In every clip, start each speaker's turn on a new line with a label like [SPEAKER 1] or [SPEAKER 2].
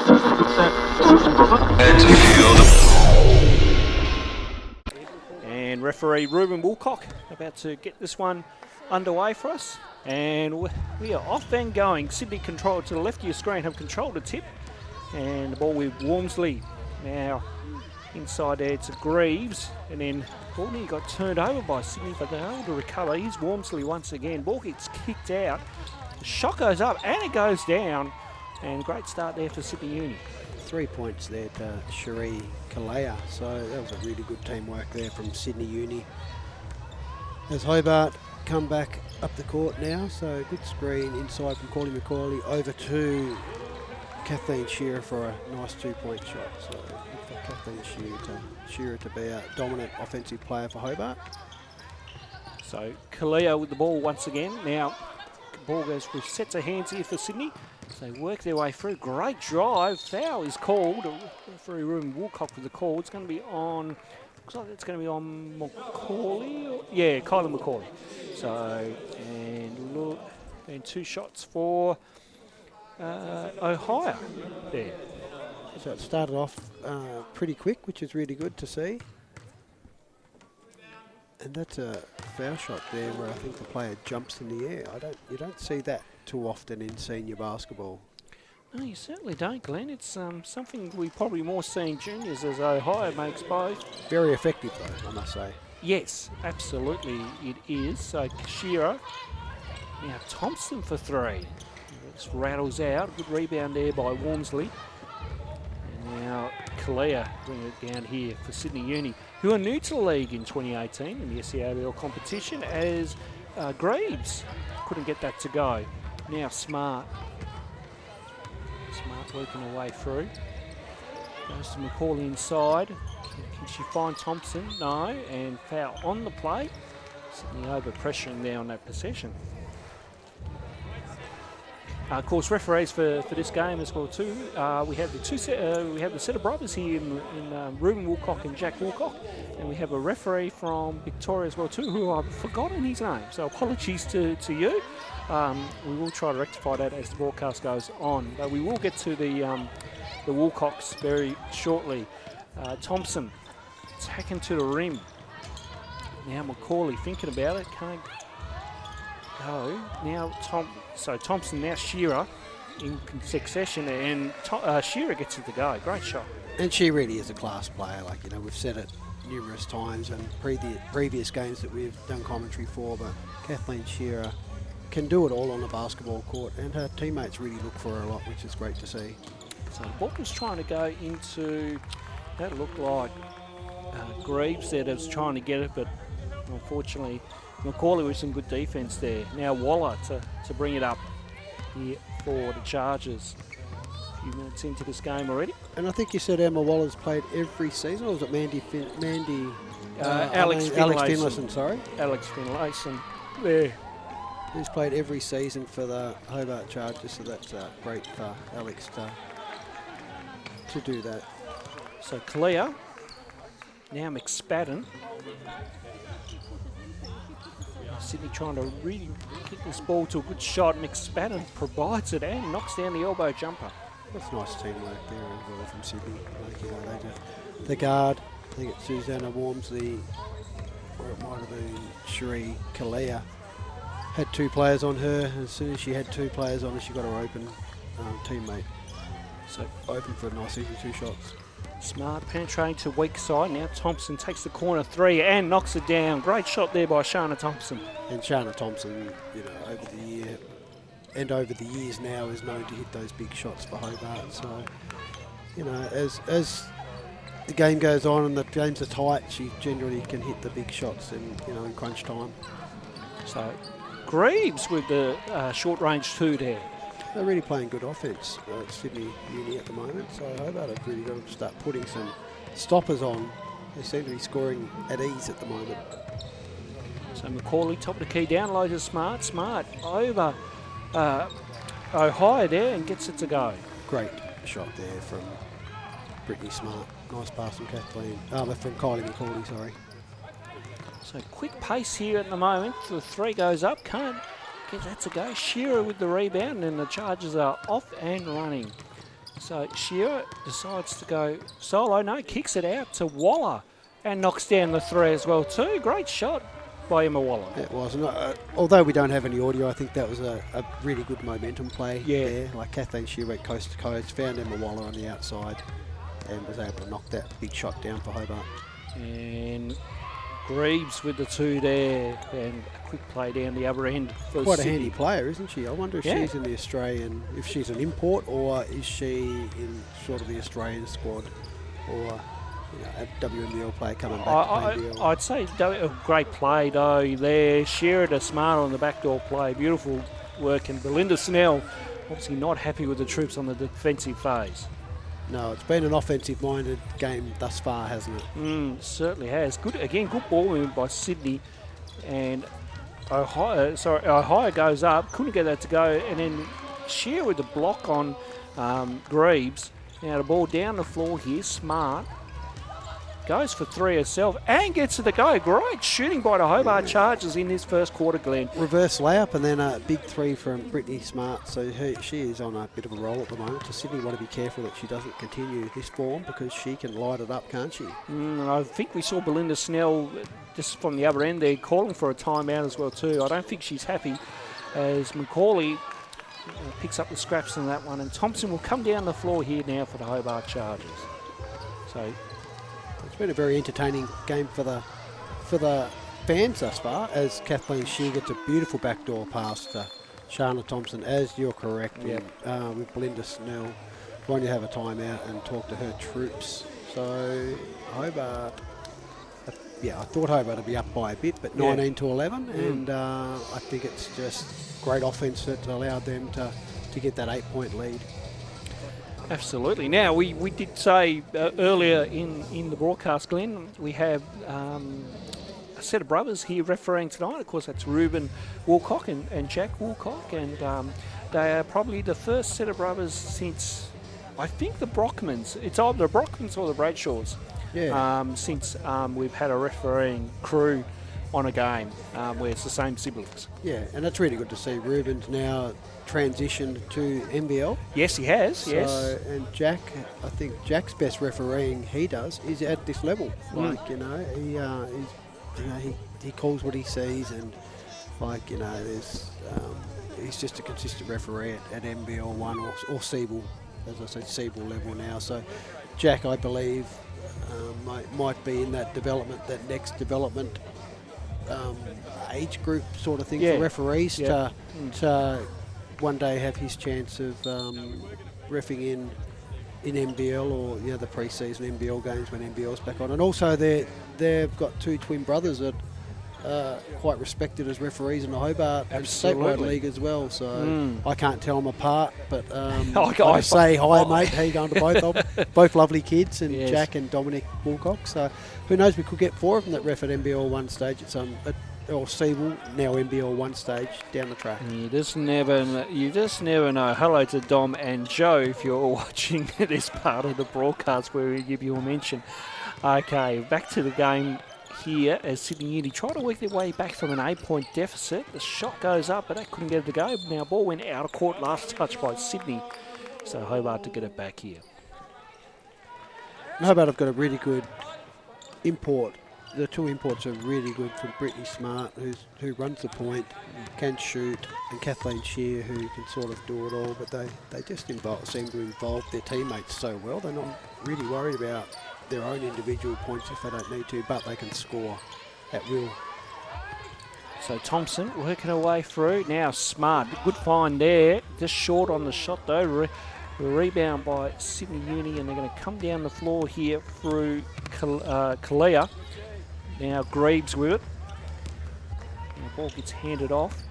[SPEAKER 1] And referee Ruben Woolcock about to get this one underway for us. And we are off and going. Sydney control to the left of your screen have controlled the tip. And the ball with Wormsley. Now inside there to Greaves. And then ball nearly got turned over by Sydney, but they're able to recover. Here's Wormsley once again. Ball gets kicked out. The shot goes up and it goes down. And great start there for Sydney Uni.
[SPEAKER 2] 3 points there to Cherie Kalea. So that was a really good teamwork there from Sydney Uni. As Hobart come back up the court now, so good screen inside from Corley McCauley over to Kathleen Shearer for a nice 2-point shot. So for Kathleen Shearer to be a dominant offensive player for Hobart.
[SPEAKER 1] So Kalea with the ball once again. Now the ball goes through sets of hands here for Sydney. So they work their way through. Great drive. Foul is called. Referee Ruben Woolcock with the call. It's going to be on. Looks like it's going to be on McCauley. Yeah, Kylie McCauley. So, and look, and 2 shots for Ohio there.
[SPEAKER 2] So it started off pretty quick, which is really good to see. And that's a foul shot there where I think the player jumps in the air. You don't see that too often in senior basketball.
[SPEAKER 1] No, you certainly don't, Glenn. It's something we probably more see in juniors as Ohio makes both.
[SPEAKER 2] Very effective though, I must say.
[SPEAKER 1] Yes, absolutely it is. So Shearer, now Thompson for 3. This rattles out. Good rebound there by Wormsley. And now Kalea bring it down here for Sydney Uni, who are new to the league in 2018 in the SEABL competition, as Greaves couldn't get that to go. Now Smart working her way through. Goes to McCauley inside. Can she find Thompson? No. And foul on the play. Sydney over pressuring there on that possession. Of course, referees for this game as well too. We have the set of brothers here in Ruben Woolcock and Jack Woolcock, and we have a referee from Victoria as well too, who I've forgotten his name. So apologies to you. We will try to rectify that as the broadcast goes on, but we will get to the Woolcocks very shortly. Thompson attacking to the rim. Now McCauley thinking about it, can't go. Now Thompson, now Shearer in succession, and Shearer gets it to go. Great shot.
[SPEAKER 2] And she really is a class player. Like, you know, we've said it numerous times and previous games that we've done commentary for, but Kathleen Shearer can do it all on the basketball court, and her teammates really look for her a lot, which is great to see.
[SPEAKER 1] So the ball was trying to go into, that looked like Greaves there that was trying to get it, but unfortunately McCauley with some good defence there. Now Waller to bring it up here for the Chargers. A few minutes into this game already.
[SPEAKER 2] And I think you said Emma Waller's played every season, or was it Alex Finlayson, sorry.
[SPEAKER 1] Alex Finlayson there.
[SPEAKER 2] He's played every season for the Hobart Chargers, so that's great for Alex to do that.
[SPEAKER 1] So Kalea, now McSpadden. Sydney trying to really get this ball to a good shot. McSpadden provides it and knocks down the elbow jumper.
[SPEAKER 2] That's nice teamwork there as well from Sydney. Like, you know, the guard, I think it's Susanna Wormsley, or it might have been Cherie Kalea, had 2 players on her. As soon as she had 2 players on her, she got her open teammate. So open for a nice easy 2 shots.
[SPEAKER 1] Smart penetrating to weak side. Now Thompson takes the corner 3 and knocks it down. Great shot there by Shana Thompson.
[SPEAKER 2] And Shana Thompson, you know, over the years now is known to hit those big shots for Hobart. So, you know, as the game goes on and the games are tight, she generally can hit the big shots in crunch time.
[SPEAKER 1] So Greaves with the short range 2 there.
[SPEAKER 2] They're really playing good offence at Sydney Uni at the moment, so Hobart have really got to start putting some stoppers on. They seem to be scoring at ease at the moment.
[SPEAKER 1] So McCauley, top of the key, down low to Smart. Smart over Ohio there and gets it to go.
[SPEAKER 2] Great shot there from Brittany Smart. Nice pass from from Kylie McCauley, sorry.
[SPEAKER 1] So quick pace here at the moment. The 3 goes up, can't get that to go. Shearer with the rebound, and the Chargers are off and running. So Shearer decides to go solo. No, kicks it out to Waller and knocks down the three as well too. Great shot by Emma Waller.
[SPEAKER 2] It was. Although we don't have any audio, I think that was a really good momentum play there. Like Kathleen Shearer went coast to coast, found Emma Waller on the outside and was able to knock that big shot down for Hobart.
[SPEAKER 1] And Greaves with the two there, and a quick play down the other end for
[SPEAKER 2] Quite
[SPEAKER 1] Sydney.
[SPEAKER 2] a handy player, isn't she? I wonder if she's in the Australian, if she's an import, or is she in sort of the Australian squad, or a WNBL player coming back to NBL.
[SPEAKER 1] I'd say a great play though there. Shearer smart on the backdoor play, beautiful work, and Belinda Snell obviously not happy with the troops on the defensive phase.
[SPEAKER 2] No, it's been an offensive-minded game thus far, hasn't it?
[SPEAKER 1] Certainly has. Good ball movement by Sydney, and Ohio goes up, couldn't get that to go, and then Shearer with the block on Greaves. Now the ball down the floor here, smart. Goes for three herself and gets to the go. Great shooting by the Hobart Chargers in this first quarter, Glenn.
[SPEAKER 2] Reverse layup and then a big three from Brittany Smart. So she is on a bit of a roll at the moment. So Sydney want to be careful that she doesn't continue this form because she can light it up, can't she?
[SPEAKER 1] I think we saw Belinda Snell just from the other end there calling for a timeout as well too. I don't think she's happy as Macaulay picks up the scraps in that one. And Thompson will come down the floor here now for the Hobart Chargers. So
[SPEAKER 2] it's been a very entertaining game for the fans thus far, as Kathleen Shear gets a beautiful backdoor pass to Shana Thompson, as you're correct, with Belinda Snell going to have a timeout and talk to her troops. So Hobart, I thought Hobart would be up by a bit, but 19 to 11, and I think it's just great offence that allowed them to get that 8-point lead.
[SPEAKER 1] Absolutely. Now, we did say earlier in the broadcast, Glenn, we have a set of brothers here refereeing tonight. Of course, that's Ruben Woolcock and Jack Woolcock, and they are probably the first set of brothers since, I think, the Brockmans. It's either the Brockmans or the Bradshaws. Since we've had a refereeing crew on a game where it's the same siblings.
[SPEAKER 2] Yeah, and it's really good to see Ruben's now transitioned to NBL.
[SPEAKER 1] Yes, he has.
[SPEAKER 2] So, and Jack, I think Jack's best refereeing he does is at this level. Like, he calls what he sees, and there's he's just a consistent referee at NBL 1 or SEABL, as I said, SEABL level now. So Jack, I believe, might be in that next development age group sort of thing for referees to one day have his chance of reffing in NBL or the pre-season NBL games when NBL's back on. And also they've got two twin brothers that are quite respected as referees in the Hobart and statewide league as well. So I can't tell them apart, but I say hi, mate. How you going to both of them? Both lovely kids, and Jack and Dominic Woolcock. So who knows? We could get four of them that ref at NBL 1 stage at some. Or SEABL, now NBL 1 stage down the track. You just never know. Hello to Dom and Joe if you're watching this part of the broadcast where we give you a mention. Okay, back to the game here as Sydney Uni try to work their way back from an 8-point deficit. The shot goes up, but that couldn't get it to go. Now ball went out of court, last touch by Sydney. So Hobart to get it back here. Hobart have got a really good import. The two imports are really good from Brittany Smart, who runs the point, can shoot, and Kathleen Shear, who can sort of do it all, but they just seem to involve their teammates so well. They're not really worried about their own individual points if they don't need to, but they can score at will. So Thompson working her way through. Now Smart, good find there, just short on the shot though. Rebound by Sydney Uni, and they're going to come down the floor here through Kalia. Now Greaves with it. And the ball gets handed off.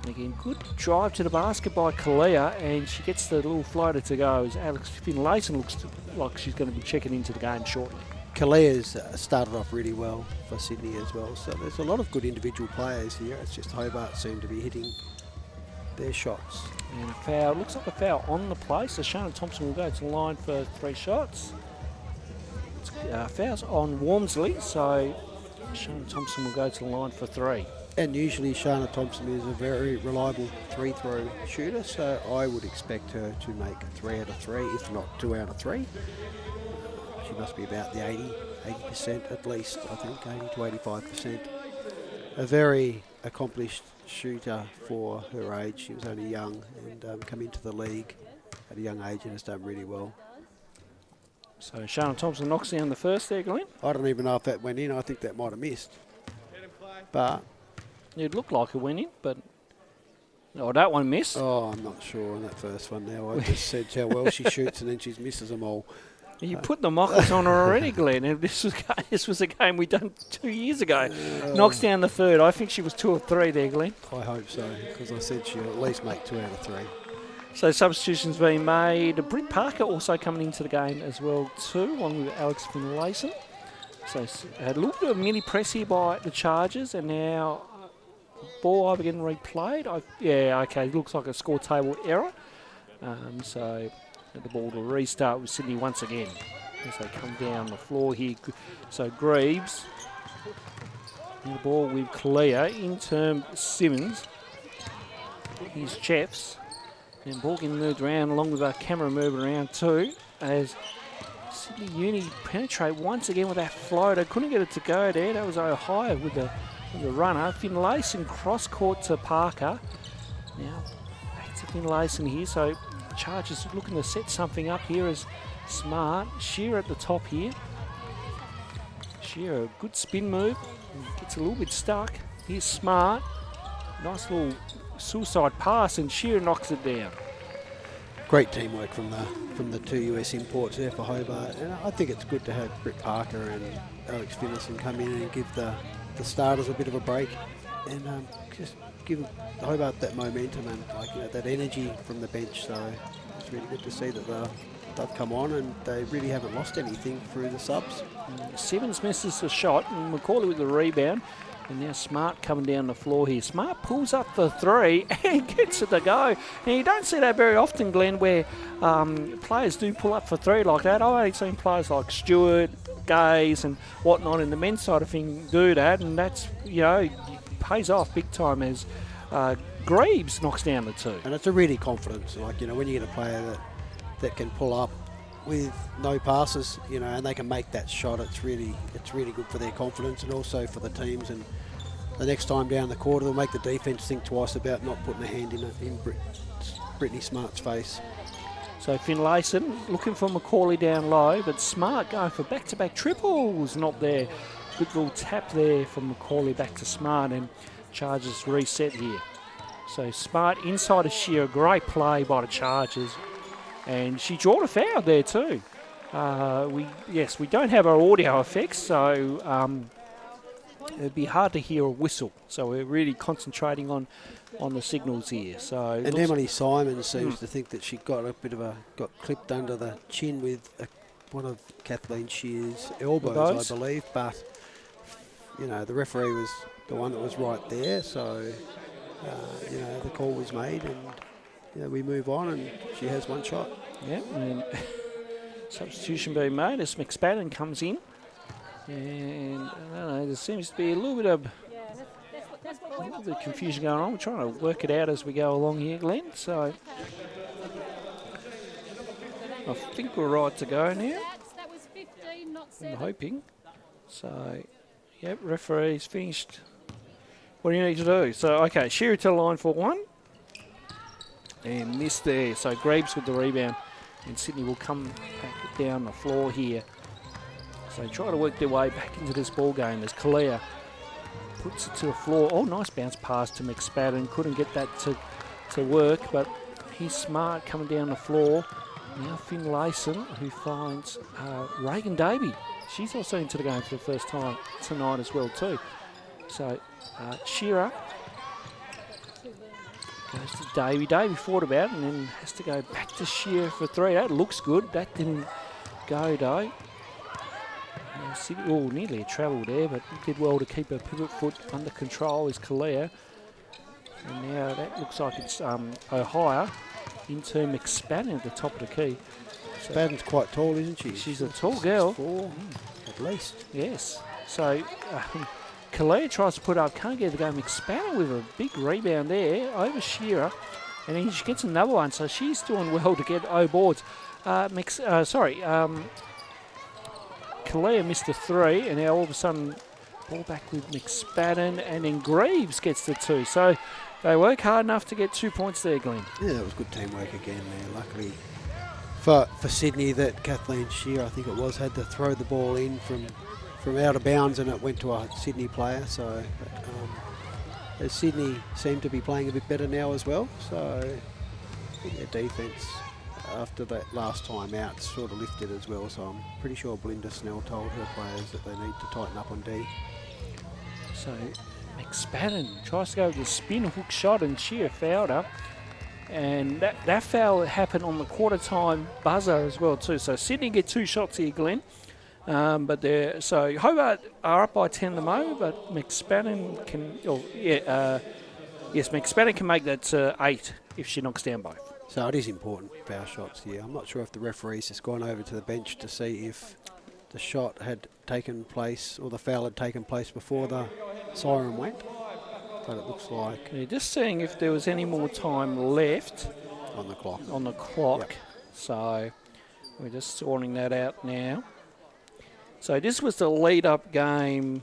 [SPEAKER 2] And again, good drive to the basket by Kalia, and she gets the little floater to go as Alex Finlayson looks like she's going to be checking into the game shortly. Kalia's started off really well for Sydney as well, so there's a lot of good individual players here. It's just Hobart seem to be hitting their shots. And a foul, looks like a foul on the play, so Shana Thompson will go to the line for 3 shots. Fouls on Wormsley, so Shane Thompson will go to the line for 3. And usually Shana Thompson is a very reliable three-throw shooter, so I would expect her to make 3 out of 3, if not 2 out of 3. She must be about the 80% at least, I think, 80 to 85%. A very accomplished shooter for her age. She was only young and come into the league at a young age and has done really well.
[SPEAKER 1] So Shana Thompson knocks down the first there, Glenn.
[SPEAKER 2] I don't even know if that went in. I think that might have missed. But
[SPEAKER 1] it looked like it went in, but oh, that one missed.
[SPEAKER 2] Oh, I'm not sure on that first one now. I just said how well she shoots and then she misses them all.
[SPEAKER 1] You put the mockers on her already, Glenn. And this was a game we done 2 years ago. Knocks down the third. I think she was 2 or 3 there, Glenn.
[SPEAKER 2] I hope so, because I said she'll at least make 2 out of 3.
[SPEAKER 1] So substitutions being made. Britt Parker also coming into the game as well too, along with Alex Finlayson. So had a little bit of mini press here by the Chargers, and now ball over getting replayed. Yeah, okay, looks like a score table error. So the ball to restart with Sydney once again as they come down the floor here. So Greaves, the ball with Clear, in term Simmons. Here's Chefs. And ball getting moved around along with our camera moving around too, as Sydney Uni penetrate once again with that floater. Couldn't get it to go there. That was Ohio with the runner. Finlayson cross court to Parker. Now back to Finlayson here. So Chargers looking to set something up here as Smart. Shearer at the top here. Shearer, good spin move. Gets a little bit stuck. Here's Smart. Nice little suicide pass, and Shearer knocks it down.
[SPEAKER 2] Great teamwork from the two US imports there for Hobart, and I think it's good to have Britt Parker and Alex Finlayson come in and give the starters a bit of a break, and just give Hobart that momentum and that energy from the bench. So it's really good to see that they've come on and they really haven't lost anything through the subs.
[SPEAKER 1] Simmons misses the shot, and McCauley with the rebound. And now Smart coming down the floor here. Smart pulls up the 3 and gets it to go. Now, you don't see that very often, Glenn, where players do pull up for 3 like that. I've only seen players like Stewart, Gaze and whatnot in the men's side of things do that. And that's, pays off big time as Greaves knocks down the 2.
[SPEAKER 2] And it's a really confidence. When you get a player that can pull up with no passes, and they can make that shot, it's really good for their confidence and also for the teams. And the next time down the court, it'll make the defence think twice about not putting a hand in Brittany Smart's face.
[SPEAKER 1] So Finlayson looking for McCauley down low, but Smart going for back-to-back triples, not there. Good little tap there from McCauley back to Smart, and Chargers reset here. So Smart inside of Shearer, great play by the Chargers. And she drawed a foul there too. We don't have our audio effects, so it'd be hard to hear a whistle. So we're really concentrating on the signals here. So
[SPEAKER 2] and Emily Simons seems to think that she got got clipped under the chin with one of Kathleen Shear's elbows, I believe. But the referee was the one that was right there. So the call was made and. We move on, and she has one shot.
[SPEAKER 1] Yeah, and substitution being made as McSpadden comes in. And I don't know, there seems to be a little bit of confusion going on. We're trying to work it out as we go along here, Glenn. So I think we're right to go now. I'm hoping. So, yep, referee's finished. What do you need to do? So, okay, Shearer to the line for 1. And missed there. So Greaves with the rebound. And Sydney will come back down the floor here. So try to work their way back into this ball game as Kalia puts it to the floor. Oh, nice bounce pass to McSpadden. Couldn't get that to work, but he's Smart coming down the floor. Now Finlayson, who finds Reagan Davey. She's also into the game for the first time tonight as well too. So Shearer goes to Davey. Davey thought about it and then has to go back to Shearer for 3. That looks good. That didn't go though. Nearly a travel there, but did well to keep her pivot foot under control is Kalia. And now that looks like it's Ohio into McSpadden at the top of the key.
[SPEAKER 2] McSpadden's quite tall, isn't she?
[SPEAKER 1] She's a tall girl.
[SPEAKER 2] 4, at least.
[SPEAKER 1] Yes. So Kalea tries to put up, can't get the game. McSpanner with a big rebound there over Shearer. And then she gets another one, so she's doing well to get O boards. Kalea missed the 3, and now all of a sudden, ball back with McSpadden, and then Greaves gets the 2. So they work hard enough to get 2 points there, Glenn.
[SPEAKER 2] Yeah, that was good teamwork again there. Luckily for Sydney that Kathleen Shearer, I think it was, had to throw the ball in from out of bounds, and it went to a Sydney player. So Sydney seem to be playing a bit better now as well. So I think their defence after that last time out sort of lifted as well. So I'm pretty sure Belinda Snell told her players that they need to tighten up on D.
[SPEAKER 1] So McSpadden tries to go with the spin hook shot, and Shearer fouled her. And that foul happened on the quarter time buzzer as well too. So Sydney get 2 shots here, Glenn. So Hobart are up by 10 at the moment, but McSpadden can, McSpadden can make that 8 if she knocks down both.
[SPEAKER 2] So it is important, foul shots here. I'm not sure if the referee's just gone over to the bench to see if the shot had taken place or the foul had taken place before the siren went. But it looks like...
[SPEAKER 1] Yeah, just seeing if there was any more time left
[SPEAKER 2] on the clock.
[SPEAKER 1] Yep. So we're just sorting that out now. So this was the lead-up game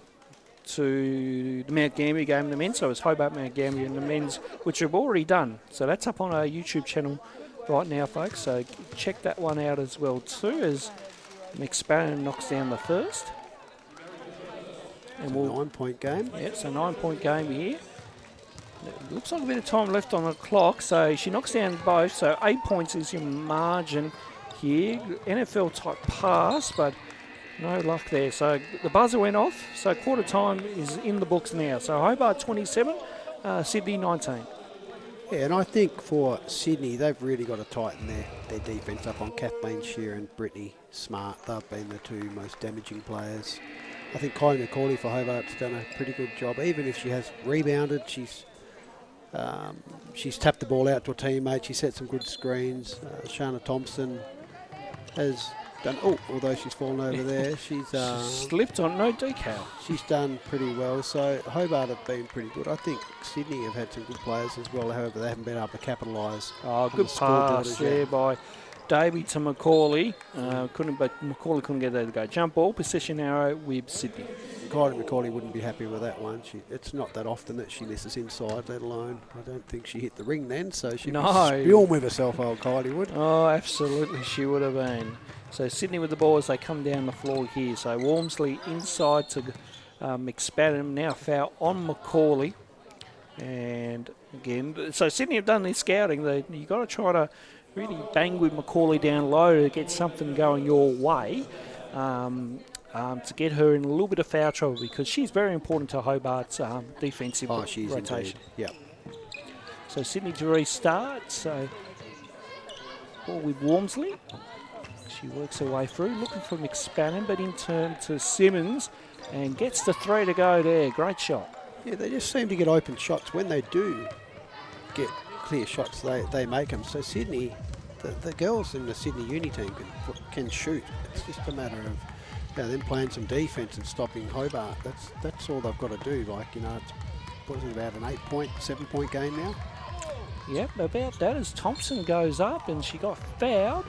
[SPEAKER 1] to the Mount Gambier game in the men's. So it was Hobart Mount Gambier in the men's, which we've already done. So that's up on our YouTube channel right now, folks. So check that one out as well too, as McSpadden knocks down the first.
[SPEAKER 2] And we'll 9-point game.
[SPEAKER 1] Yeah, it's a 9-point game here. It looks like a bit of time left on the clock. So she knocks down both. So 8 points is your margin here. NFL type pass, but no luck there. So the buzzer went off. So quarter time is in the books now. So Hobart 27, Sydney 19.
[SPEAKER 2] Yeah, and I think for Sydney, they've really got to tighten their defence up on Kathleen Shearer and Brittany Smart. They've been the 2 most damaging players. I think Kylie McCauley for Hobart's done a pretty good job. Even if she has rebounded, she's tapped the ball out to a teammate. She set some good screens. Shana Thompson has done, although she's fallen over there, she's
[SPEAKER 1] slipped on no decal.
[SPEAKER 2] She's done pretty well. So Hobart have been pretty good. I think Sydney have had some good players as well. However, they haven't been able to capitalise.
[SPEAKER 1] Oh, good pass there by Davey to McCauley. But McCauley couldn't get that to go. Jump ball, possession arrow with Sydney.
[SPEAKER 2] Kylie McCauley wouldn't be happy with that one. It's not that often that she misses inside, let alone I don't think she hit the ring then, so she'd be spewing with herself, old Kylie would.
[SPEAKER 1] Oh, absolutely she would have been. So Sydney with the ball as they come down the floor here. So Walmsley inside to McSpadden, now foul on McCauley. And again, so Sydney have done their scouting. You've got to try to really bang with McCauley down low to get something going your way. To get her in a little bit of foul trouble, because she's very important to Hobart's defensive rotation.
[SPEAKER 2] Yep.
[SPEAKER 1] So Sydney to restart. So ball with Walmsley. She works her way through, looking for McSpadden, but in turn to Simmons, and gets the 3 to go there. Great shot.
[SPEAKER 2] Yeah, they just seem to get open shots. When they do get clear shots, they make them. So Sydney, the girls in the Sydney uni team can shoot. It's just a matter of them playing some defence and stopping Hobart. That's all they've got to do. It's about an 8-point, 7-point game now.
[SPEAKER 1] Yep, about that as Thompson goes up and she got fouled.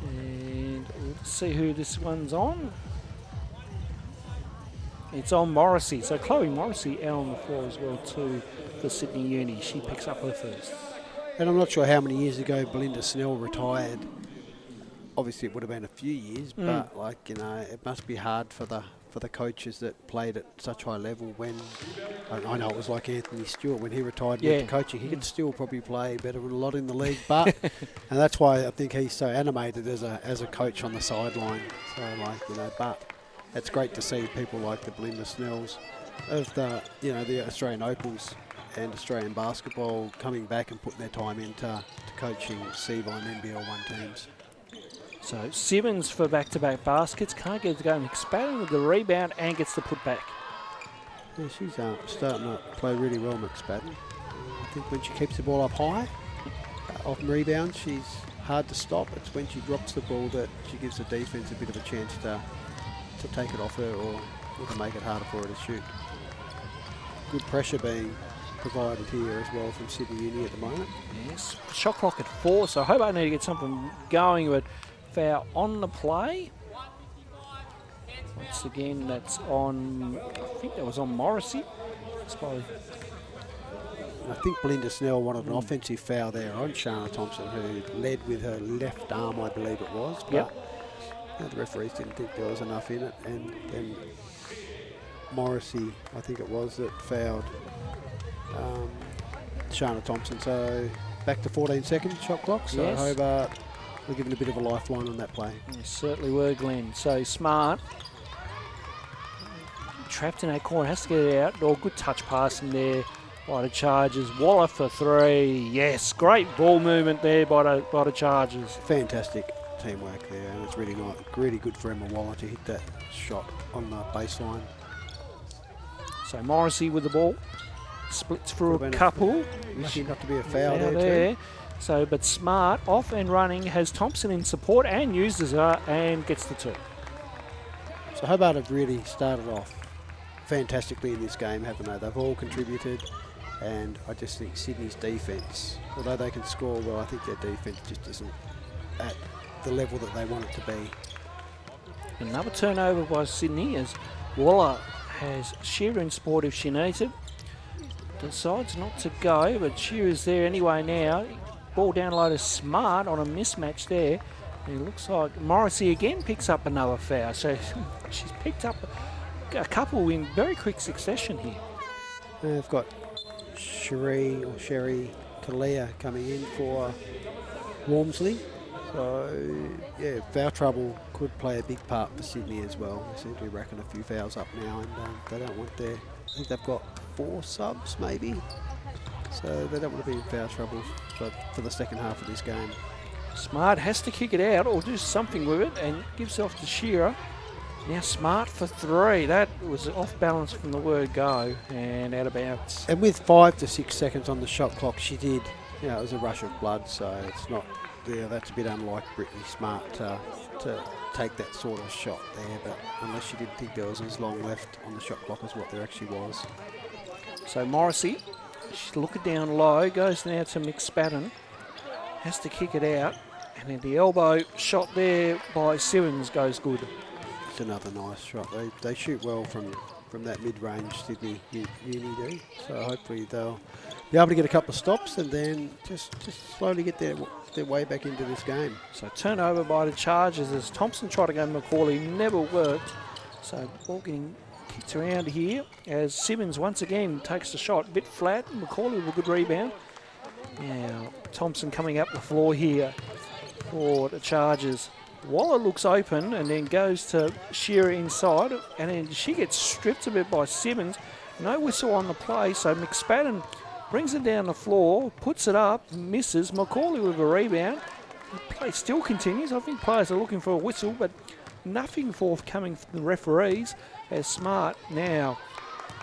[SPEAKER 1] And we'll see who this one's on. It's on Morrissey. So Chloe Morrissey out on the floor as well too for Sydney Uni. She picks up her first.
[SPEAKER 2] And I'm not sure how many years ago Belinda Snell retired. Obviously it would have been a few years, but it must be hard for the coaches that played at such high level when, I know it was like Anthony Stewart when he retired and went to coaching. He could still probably play better than a lot in the league, but and that's why I think he's so animated as a coach on the sideline. So but it's great to see people like the Belinda Snells of the Australian Opals and Australian basketball coming back and putting their time into coaching SEABL and NBL 1 teams.
[SPEAKER 1] So Simmons for back-to-back baskets. Can't get it to go. McSpadden with the rebound and gets the putback.
[SPEAKER 2] Yeah, she's starting to play really well, McSpadden. I think when she keeps the ball up high, off rebounds, she's hard to stop. It's when she drops the ball that she gives the defence a bit of a chance to take it off her or to make it harder for her to shoot. good pressure being provided here as well from Sydney Uni at the moment.
[SPEAKER 1] Yes, shot clock at 4, so Hobart need to get something going, but foul on the play. Once again, that's on, I think that was on Morrissey. I suppose.
[SPEAKER 2] I think Belinda Snell wanted an offensive foul there on Shana Thompson, who led with her left arm, I believe it was. But the referees didn't think there was enough in it, and then Morrissey, I think it was, that fouled Shana Thompson. So back to 14 seconds shot clock. So Hobart were given a bit of a lifeline on that play.
[SPEAKER 1] They certainly were, Glenn. So Smart, trapped in that corner, has to get it out. Oh, good touch pass in there by the Chargers. Waller for 3. Yes, great ball movement there by the Chargers.
[SPEAKER 2] Fantastic teamwork there, and it's really nice, really good for Emma Waller to hit that shot on the baseline.
[SPEAKER 1] So Morrissey with the ball, splits through a couple.
[SPEAKER 2] Lucky not to be a foul there too.
[SPEAKER 1] So, but Smart off and running, has Thompson in support and uses her and gets the 2.
[SPEAKER 2] So Hobart have really started off fantastically in this game, haven't they? They've all contributed, and I just think Sydney's defence, although they can score well, I think their defence just isn't at the level that they want it to be.
[SPEAKER 1] Another turnover by Sydney as Waller has Shearer in support if she needs it. Decides not to go, but Shearer's there anyway now. Ball down low to Smart on a mismatch there. And it looks like Morrissey again picks up another foul. So she's picked up a couple in very quick succession here.
[SPEAKER 2] They've got Sherry Talia coming in for Walmsley. So, yeah, foul trouble could play a big part for Sydney as well. They seem to be racking a few fouls up now, and they don't want their... I think they've got 4 subs, maybe. So they don't want to be in foul trouble for the second half of this game.
[SPEAKER 1] Smart has to kick it out or do something with it and gives off to Shearer. Now Smart for 3. That was off balance from the word go and out of bounds.
[SPEAKER 2] And with 5 to 6 seconds on the shot clock, she did, it was a rush of blood, so it's not... Yeah, that's a bit unlike Brittany Smart to take that sort of shot there, but unless she didn't think there was as long left on the shot clock as what there actually was.
[SPEAKER 1] So Morrissey, she's looking down low, goes now to McSpadden, has to kick it out, and then the elbow shot there by Simmons goes good.
[SPEAKER 2] It's another nice shot. They shoot well from that mid-range Sydney Uni do, so hopefully they'll be able to get a couple of stops and then just slowly get their way back into this game.
[SPEAKER 1] So turnover by the Chargers as Thompson tried to go Macaulay, never worked. So ball getting kicked around here as Simmons once again takes the shot, a bit flat. Macaulay with a good rebound. Now Thompson coming up the floor here for the Chargers. Waller looks open and then goes to Shearer inside, and then she gets stripped a bit by Simmons. No whistle on the play, so McSpadden brings it down the floor, puts it up, misses. Macaulay with a rebound. The play still continues. I think players are looking for a whistle, but nothing forthcoming from the referees as Smart now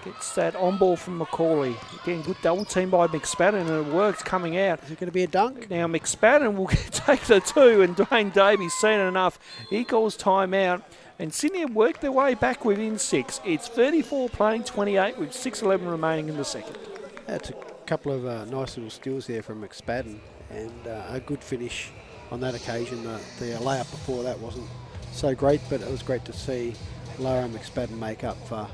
[SPEAKER 1] gets that on ball from Macaulay. Again, good double team by McSpadden, and it works coming out.
[SPEAKER 2] Is it going to be a dunk?
[SPEAKER 1] Now McSpadden will take the 2, and Dwayne Davies seen enough. He calls timeout, and Sydney have worked their way back within 6. It's 34 playing 28 with 6:11 remaining in the second.
[SPEAKER 2] That's a couple of nice little steals there from McSpadden, and a good finish on that occasion. The layup before that wasn't so great, but it was great to see Lara McSpadden make up for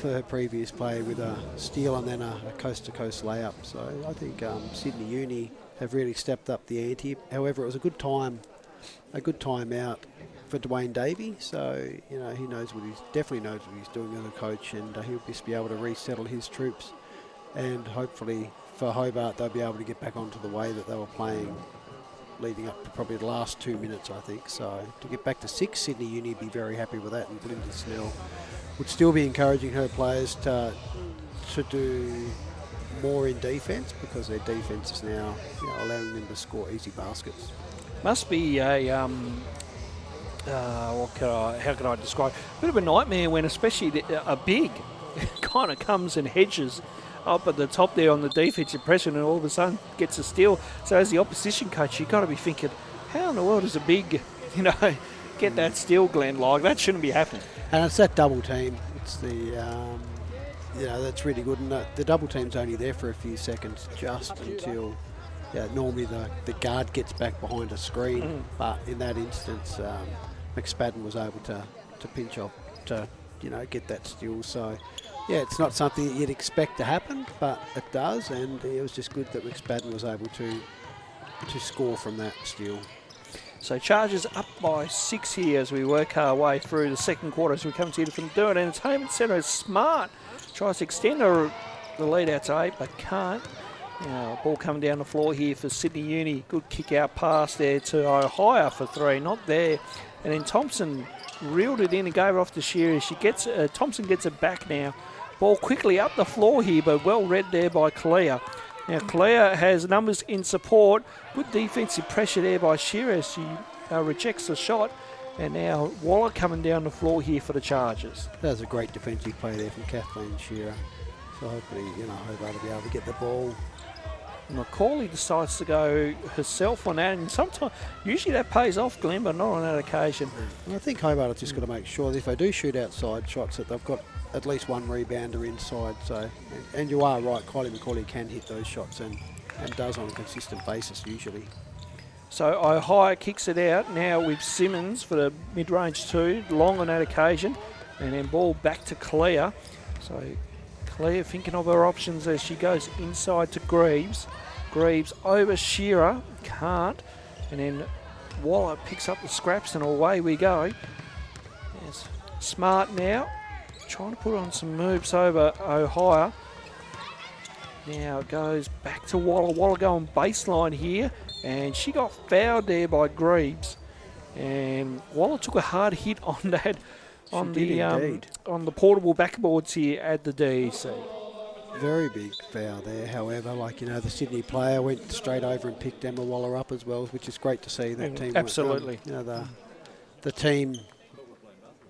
[SPEAKER 2] her previous play with a steal and then a coast-to-coast layup. So I think Sydney Uni have really stepped up the ante. However, it was a good time out for Dwayne Davey. So he definitely knows what he's doing as a coach, and he'll just be able to resettle his troops. And hopefully for Hobart, they'll be able to get back onto the way that they were playing leading up to probably the last 2 minutes, I think. So to get back to 6, Sydney Uni would be very happy with that, and Belinda Snell would still be encouraging her players to do more in defence, because their defence is now allowing them to score easy baskets.
[SPEAKER 1] Must be a how can I describe? A bit of a nightmare when especially a big kind of comes and hedges up at the top there on the defensive pressure, and all of a sudden gets a steal. So as the opposition coach, you've got to be thinking, how in the world does a big, get that steal, Glenn? Like, that shouldn't be happening.
[SPEAKER 2] And it's that double team. It's the that's really good. And the double team's only there for a few seconds, just until normally the guard gets back behind a screen. But in that instance, McSpadden was able to pinch off to get that steal. So it's not something that you'd expect to happen, but it does, and it was just good that McSpadden was able to score from that steal.
[SPEAKER 1] So Chargers up by 6 here as we work our way through the second quarter as we come to you from Durham Entertainment Centre. Smart tries to extend the lead out to 8, but can't. Ball coming down the floor here for Sydney Uni. Good kick out pass there to Ohio for 3. Not there. And then Thompson reeled it in and gave it off to Shearer. Thompson gets it back now. Ball quickly up the floor here, but well read there by Clea. Now, Clea has numbers in support. Good defensive pressure there by Shearer. She rejects the shot. And now Waller coming down the floor here for the Chargers.
[SPEAKER 2] That was a great defensive play there from Kathleen Shearer. So hopefully, Hobart will be able to get the ball.
[SPEAKER 1] Macaulay decides to go herself on that. And sometimes, usually that pays off, Glenn, but not on that occasion.
[SPEAKER 2] And I think Hobart have just got to make sure that if they do shoot outside shots, that they've got at least one rebounder inside. So, and you are right, Kylie Macaulay can hit those shots and does on a consistent basis usually.
[SPEAKER 1] So Ohio kicks it out now with Simmons for the mid-range 2, long on that occasion, and then ball back to Clea. So Clea thinking of her options as she goes inside to Greaves. Greaves over Shearer, can't, and then Waller picks up the scraps and away we go. There's Smart now, trying to put on some moves over Ohio. Now it goes back to Waller. Waller going baseline here, and she got fouled there by Greaves. And Waller took a hard hit on that, on the portable backboards here at the DEC.
[SPEAKER 2] Very big foul there. However, the Sydney player went straight over and picked Emma Waller up as well, which is great to see. That team,
[SPEAKER 1] absolutely.
[SPEAKER 2] The team,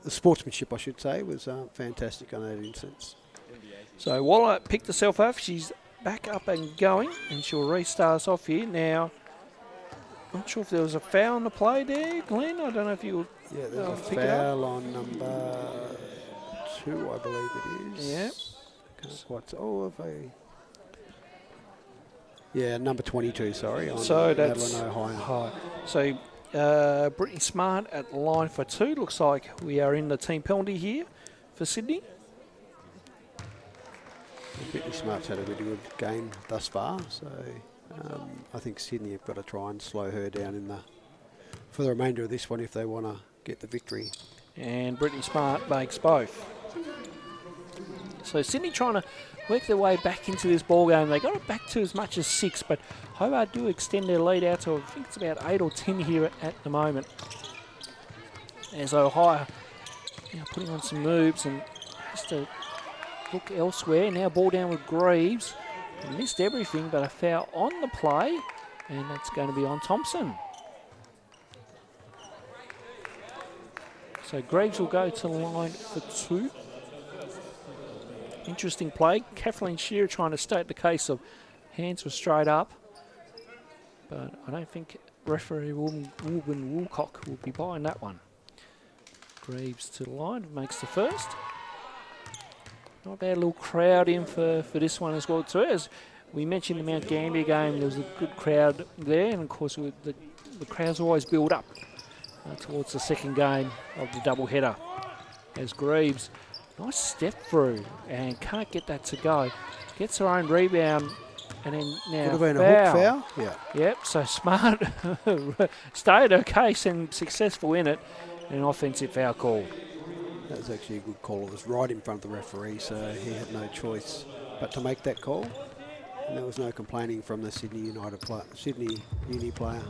[SPEAKER 2] the sportsmanship, I should say, was fantastic on that instance.
[SPEAKER 1] So Waller picked herself up. She's back up and going, and she'll restart us off here now. Not sure if there was a foul on the play there, Glenn. I don't know if you.
[SPEAKER 2] Yeah, there's a foul on number 2, I believe it is.
[SPEAKER 1] Yeah.
[SPEAKER 2] Number 22. Sorry.
[SPEAKER 1] So that's
[SPEAKER 2] Madeline Ohio.
[SPEAKER 1] So Brittany Smart at the line for 2. Looks like we are in the team penalty here for Sydney.
[SPEAKER 2] Brittany Smart's had a really good game thus far, so I think Sydney have got to try and slow her down for the remainder of this one if they want to get the victory.
[SPEAKER 1] And Brittany Smart makes both. So Sydney trying to work their way back into this ball game. They got it back to as much as 6, but Hobart do extend their lead out to, I think it's about 8 or 10 here at the moment. As Ohio putting on some moves and has to look elsewhere. Now ball down with Greaves. Missed everything, but a foul on the play, and that's going to be on Thompson. So Greaves will go to the line for 2. Interesting play. Kathleen Shearer trying to state the case of hands were straight up, but I don't think referee Wilburn Woolcock will be buying that one. Greaves to the line, makes the first. Not bad little crowd in for this one as well too. As we mentioned the Mount Gambier game, there was a good crowd there, and of course the crowds always build up towards the second game of the double header. As Greaves, nice step through and can't get that to go. Gets her own rebound, and then now
[SPEAKER 2] would have been a hook foul. Yeah.
[SPEAKER 1] Yep. So Smart stayed her case and successful in it. An offensive foul call.
[SPEAKER 2] That was actually a good call. It was right in front of the referee, so he had no choice but to make that call. And there was no complaining from the Sydney Uni player.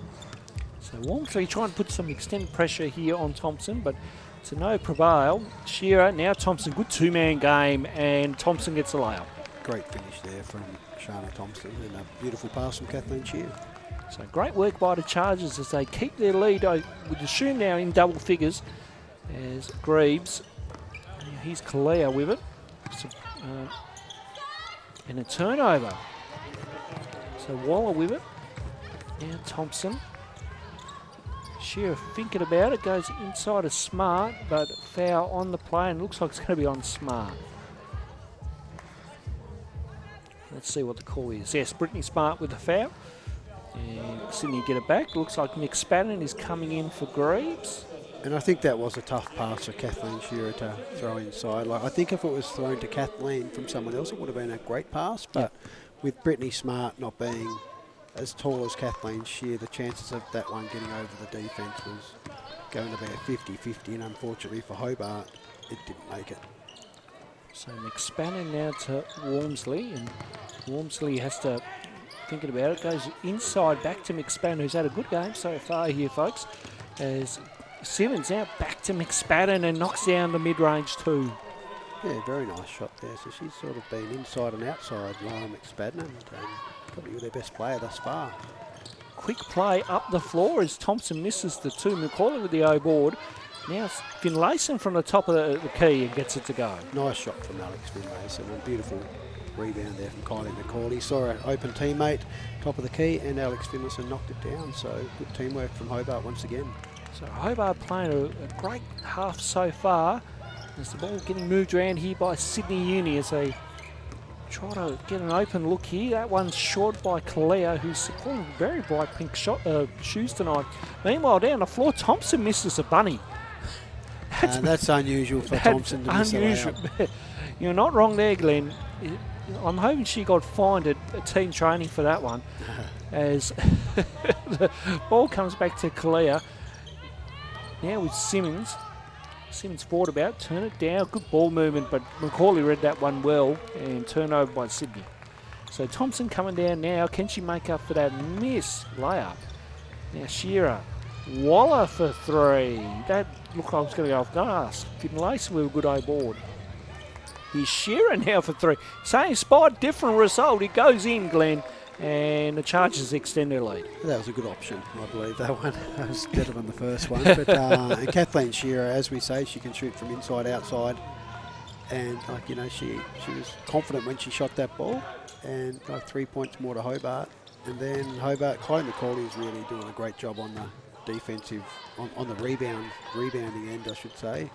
[SPEAKER 1] So Walmsley trying to put some extended pressure here on Thompson, but to no prevail. Shearer, now Thompson, good 2-man game, and Thompson gets a layup.
[SPEAKER 2] Great finish there from Shana Thompson, and a beautiful pass from Kathleen Shearer.
[SPEAKER 1] So great work by the Chargers as they keep their lead, I would assume now in double figures, as Greaves, he's Kalea with it, so, and a turnover. So Waller with it, now Thompson. Shearer thinking about it, goes inside of Smart, but foul on the play, and looks like it's going to be on Smart. Let's see what the call is. Yes, Brittany Smart with the foul. And Sydney get it back. Looks like McSpadden is coming in for Greaves.
[SPEAKER 2] And I think that was a tough pass for Kathleen Shearer to throw inside. Like, I think if it was thrown to Kathleen from someone else, it would have been a great pass. But with Brittany Smart not being as tall as Kathleen Shearer, the chances of that one getting over the defence was going to be a 50-50. And unfortunately for Hobart, it didn't make it.
[SPEAKER 1] So McSpadden now to Walmsley. And Walmsley has to, thinking about it, goes inside back to McSpadden, who's had a good game so far here, folks. As Simmons now back to McSpadden and knocks down the mid-range too.
[SPEAKER 2] Yeah, very nice shot there. So she's sort of been inside and outside, Lara McSpadden, and probably their best player thus far.
[SPEAKER 1] Quick play up the floor as Thompson misses the two. McCauley with the O board. Now Finlayson from the top of the key and gets it to go.
[SPEAKER 2] Nice shot from Alex Finlayson, and a beautiful rebound there from Kylie McCauley. Saw an open teammate, top of the key, and Alex Finlayson knocked it down. So good teamwork from Hobart once again.
[SPEAKER 1] So Hobart playing a great half so far. There's the ball getting moved around here by Sydney Uni as they try to get an open look here. That one's short by Kalea, who's supporting very bright pink shoes tonight. Meanwhile, down the floor, Thompson misses a bunny.
[SPEAKER 2] That's unusual for Thompson to miss a layup.
[SPEAKER 1] You're not wrong there, Glenn. I'm hoping she got fined at team training for that one. As the ball comes back to Kalea. Now with Simmons. Simmons forward about, turn it down. Good ball movement, but McCauley read that one well and turnover by Sydney. So Thompson coming down now. Can she make up for that miss layup? Now Shearer. Waller for three. That looked like I was going to go off glass. Finlayson with a good O board. Here's Shearer now for three. Same spot, different result. It goes in, Glenn. And the Chargers extend their lead.
[SPEAKER 2] That was a good option, I believe, that one. That was better than the first one. But and Kathleen Shearer, as we say, she can shoot from inside, outside. And, like, you know, she was confident when she shot that ball. And, like, 3 points more to Hobart. And then Hobart, Kylie McCauley is really doing a great job on the defensive, on the rebounding end, I should say.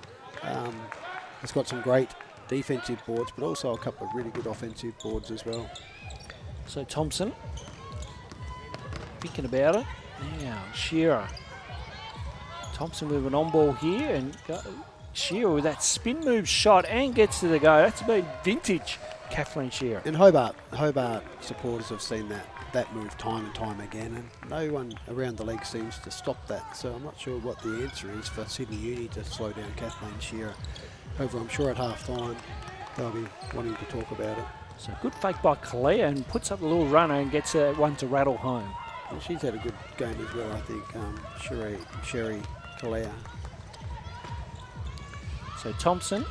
[SPEAKER 2] It's got some great defensive boards, but also a couple of really good offensive boards as well.
[SPEAKER 1] So Thompson, thinking about it. Now Shearer. Thompson with an on ball here, and Shearer with that spin move shot and gets to the go. That's been vintage Kathleen Shearer.
[SPEAKER 2] And Hobart supporters have seen that move time and time again, and no one around the league seems to stop that. So I'm not sure what the answer is for Sydney Uni to slow down Kathleen Shearer. However, I'm sure at half time they'll be wanting to talk about it.
[SPEAKER 1] So good fake by Kalea and puts up a little runner and gets one to rattle home.
[SPEAKER 2] And she's had a good game as well, I think, Sherry Kalea.
[SPEAKER 1] So Thompson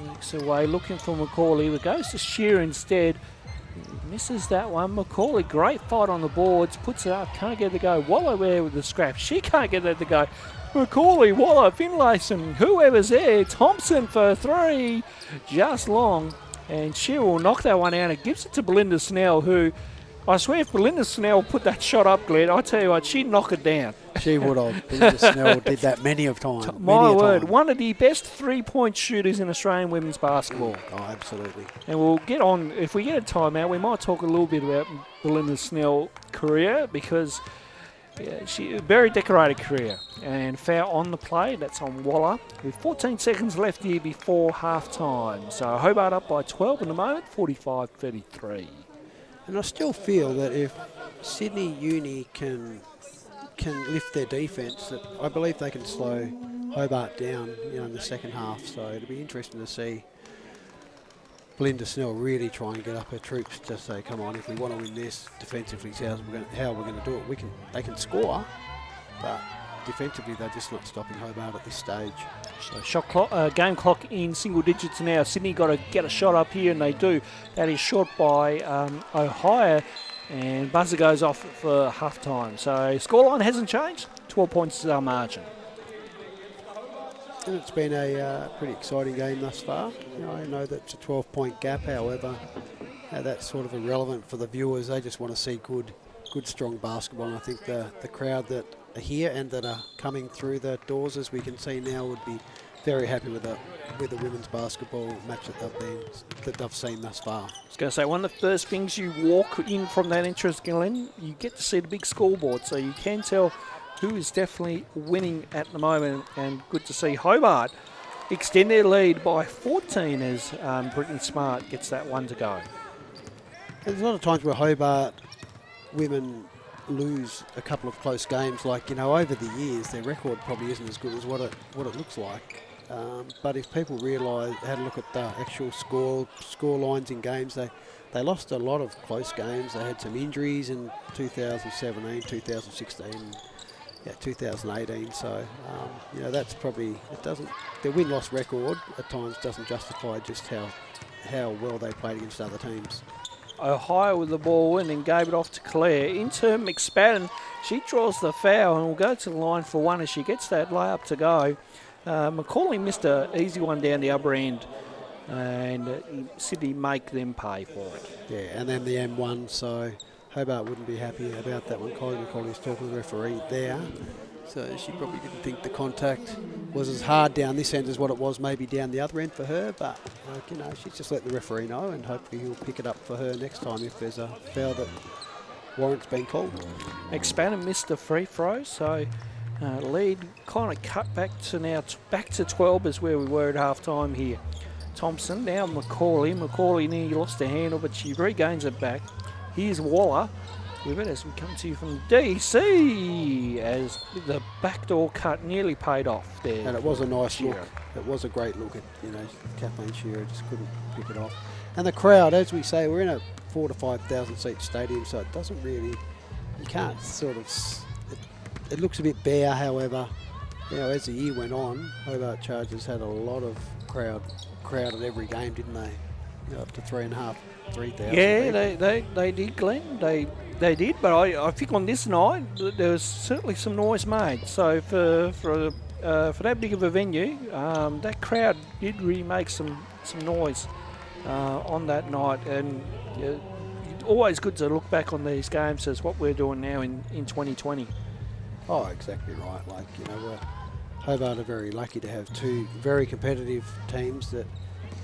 [SPEAKER 1] works away looking for McCauley. It goes to Shearer instead. Misses that one. McCauley, great fight on the boards, puts it up, can't get it to go. Waller there with the scrap. She can't get that to go. McCauley, Waller, Finlayson, whoever's there. Thompson for three. Just long. And Shearer will knock that one out. It gives it to Belinda Snell, who, I swear, if Belinda Snell put that shot up, Glenn, I tell you what, she'd knock it down.
[SPEAKER 2] She would have. Belinda Snell did that many of times.
[SPEAKER 1] My word, one of the best three-point shooters in Australian women's basketball.
[SPEAKER 2] Oh, absolutely.
[SPEAKER 1] And we'll get on, if we get a timeout, we might talk a little bit about Belinda Snell's career, because she a very decorated career. And foul on the play, that's on Waller, with 14 seconds left here before half-time. So Hobart up by 12 in the moment, 45-33.
[SPEAKER 2] And I still feel that if Sydney Uni can lift their defence, that I believe they can slow Hobart down, in the second half. So it'll be interesting to see Belinda Snell really try and get up her troops to say, come on, if we want to win this defensively, how we're going to do it. They can score, but defensively they're just not stopping Hobart at this stage.
[SPEAKER 1] So shot clock, game clock in single digits now. Sydney got to get a shot up here, and they do. That is short by Ohio, and buzzer goes off for half time. So scoreline hasn't changed. 12 points is our margin.
[SPEAKER 2] And it's been a pretty exciting game thus far. I know that's a 12-point gap, however, that's sort of irrelevant for the viewers. They just want to see good, strong basketball. And I think the crowd that are here and that are coming through the doors, as we can see now, would be very happy with the women's basketball match that they've seen thus far.
[SPEAKER 1] I was going to say, one of the first things you walk in from that entrance, Glenn, you get to see the big scoreboard, so you can tell who is definitely winning at the moment, and good to see Hobart extend their lead by 14 as Brittany Smart gets that one to go.
[SPEAKER 2] There's a lot of times where Hobart women lose a couple of close games, like, you know, over the years their record probably isn't as good as what it looks like. But if people realise, had a look at the actual score lines in games, they lost a lot of close games. They had some injuries in 2017, 2016, 2018. So you know, that's probably, their win-loss record at times doesn't justify just how well they played against other teams.
[SPEAKER 1] Ohio with the ball and then gave it off to Claire. Into McSpadden, she draws the foul and will go to the line for one as she gets that layup to go. Macaulay missed an easy one down the upper end, and Sydney make them pay for it. Yeah,
[SPEAKER 2] and then the M1, so Hobart wouldn't be happy about that one. Colin Macaulay's talking to the referee there, so she probably didn't think the contact was as hard down this end as what it was maybe down the other end for her, but you know, she's just let the referee know, and hopefully he'll pick it up for her next time if there's a foul that warrants being called.
[SPEAKER 1] McSpadden missed the free throw, so lead kind of cut back to 12 is where we were at half time here. Thompson, now Macaulay. Macaulay nearly lost the handle, but she regains it back. Here's Waller with it as we come to you from DC, as the backdoor cut nearly paid off there.
[SPEAKER 2] And it was a nice look. It was a great look at, you know, Kathleen Shearer just couldn't pick it off. And the crowd, as we say, we're in a 4,000 to 5,000 seat stadium, so it doesn't really, you can't sort of, it looks a bit bare. However, you know, as the year went on, Hobart Chargers had a lot of crowd at every game, didn't they? You know, up to 3,500, 3,000.
[SPEAKER 1] Yeah, they did, Glenn. They did, but I think on this night there was certainly some noise made. So for that big of a venue, that crowd did really make some noise on that night, and always good to look back on these games as what we're doing now in 2020.
[SPEAKER 2] Oh, exactly right. Like, you know, Hobart are very lucky to have two very competitive teams that,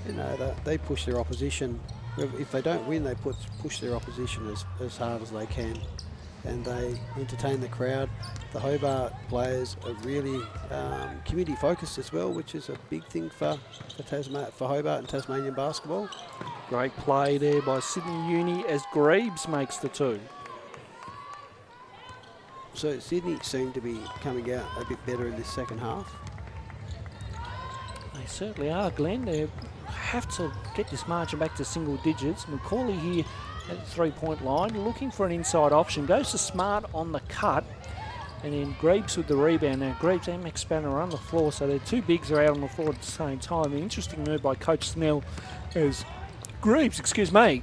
[SPEAKER 2] you know, they push their opposition. If they don't win, they push their opposition as hard as they can, and they entertain the crowd. The Hobart players are really community focused as well, which is a big thing for Hobart and Tasmanian basketball.
[SPEAKER 1] Great play there by Sydney Uni as Greaves makes the two.
[SPEAKER 2] So Sydney seem to be coming out a bit better in this second half.
[SPEAKER 1] They certainly are, Glenn. They have to get this margin back to single digits. Macaulay here at the three-point line, looking for an inside option. Goes to Smart on the cut, and then Greaves with the rebound. Now Greaves and McSpadden are on the floor, so their two bigs are out on the floor at the same time. An interesting move by Coach Snell as Greaves,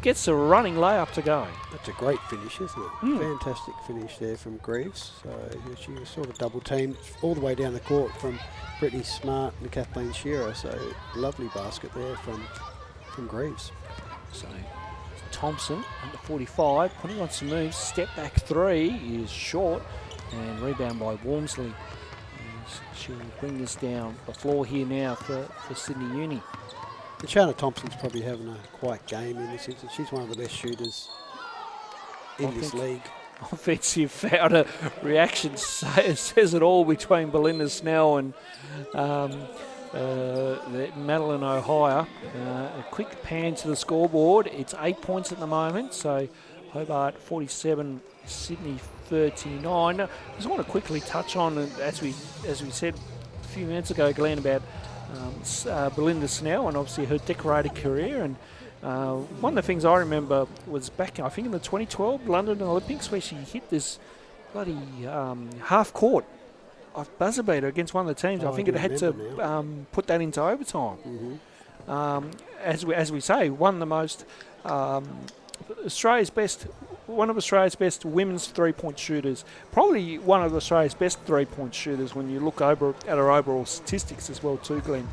[SPEAKER 1] gets a running layup to go.
[SPEAKER 2] That's a great finish, isn't it? Fantastic finish there from Greaves. So she was sort of double teamed all the way down the court from Brittany Smart and Kathleen Shearer. So lovely basket there from Greaves.
[SPEAKER 1] So Thompson under 45, putting on some moves. Step back three is short, and rebound by Walmsley. She'll bring this down the floor here now for Sydney Uni.
[SPEAKER 2] And Shanna Thompson's probably having a quiet game in this instance. She's one of the best shooters in this league.
[SPEAKER 1] Offensive foul reaction says it all between Belinda Snell and Madeline Ohio. A quick pan to the scoreboard. It's 8 points at the moment, so Hobart 47, Sydney 39. I just want to quickly touch on, as we said a few minutes ago, Glenn, about Belinda Snell and obviously her decorated career. And one of the things I remember was back, I think, in the 2012 London Olympics, where she hit this bloody half court buzzer beater against one of the teams. I think it had to put that into overtime. Mm-hmm. As we say, one of the most one of Australia's best women's three-point shooters, probably one of Australia's best three-point shooters when you look over at her overall statistics as well too, Glenn.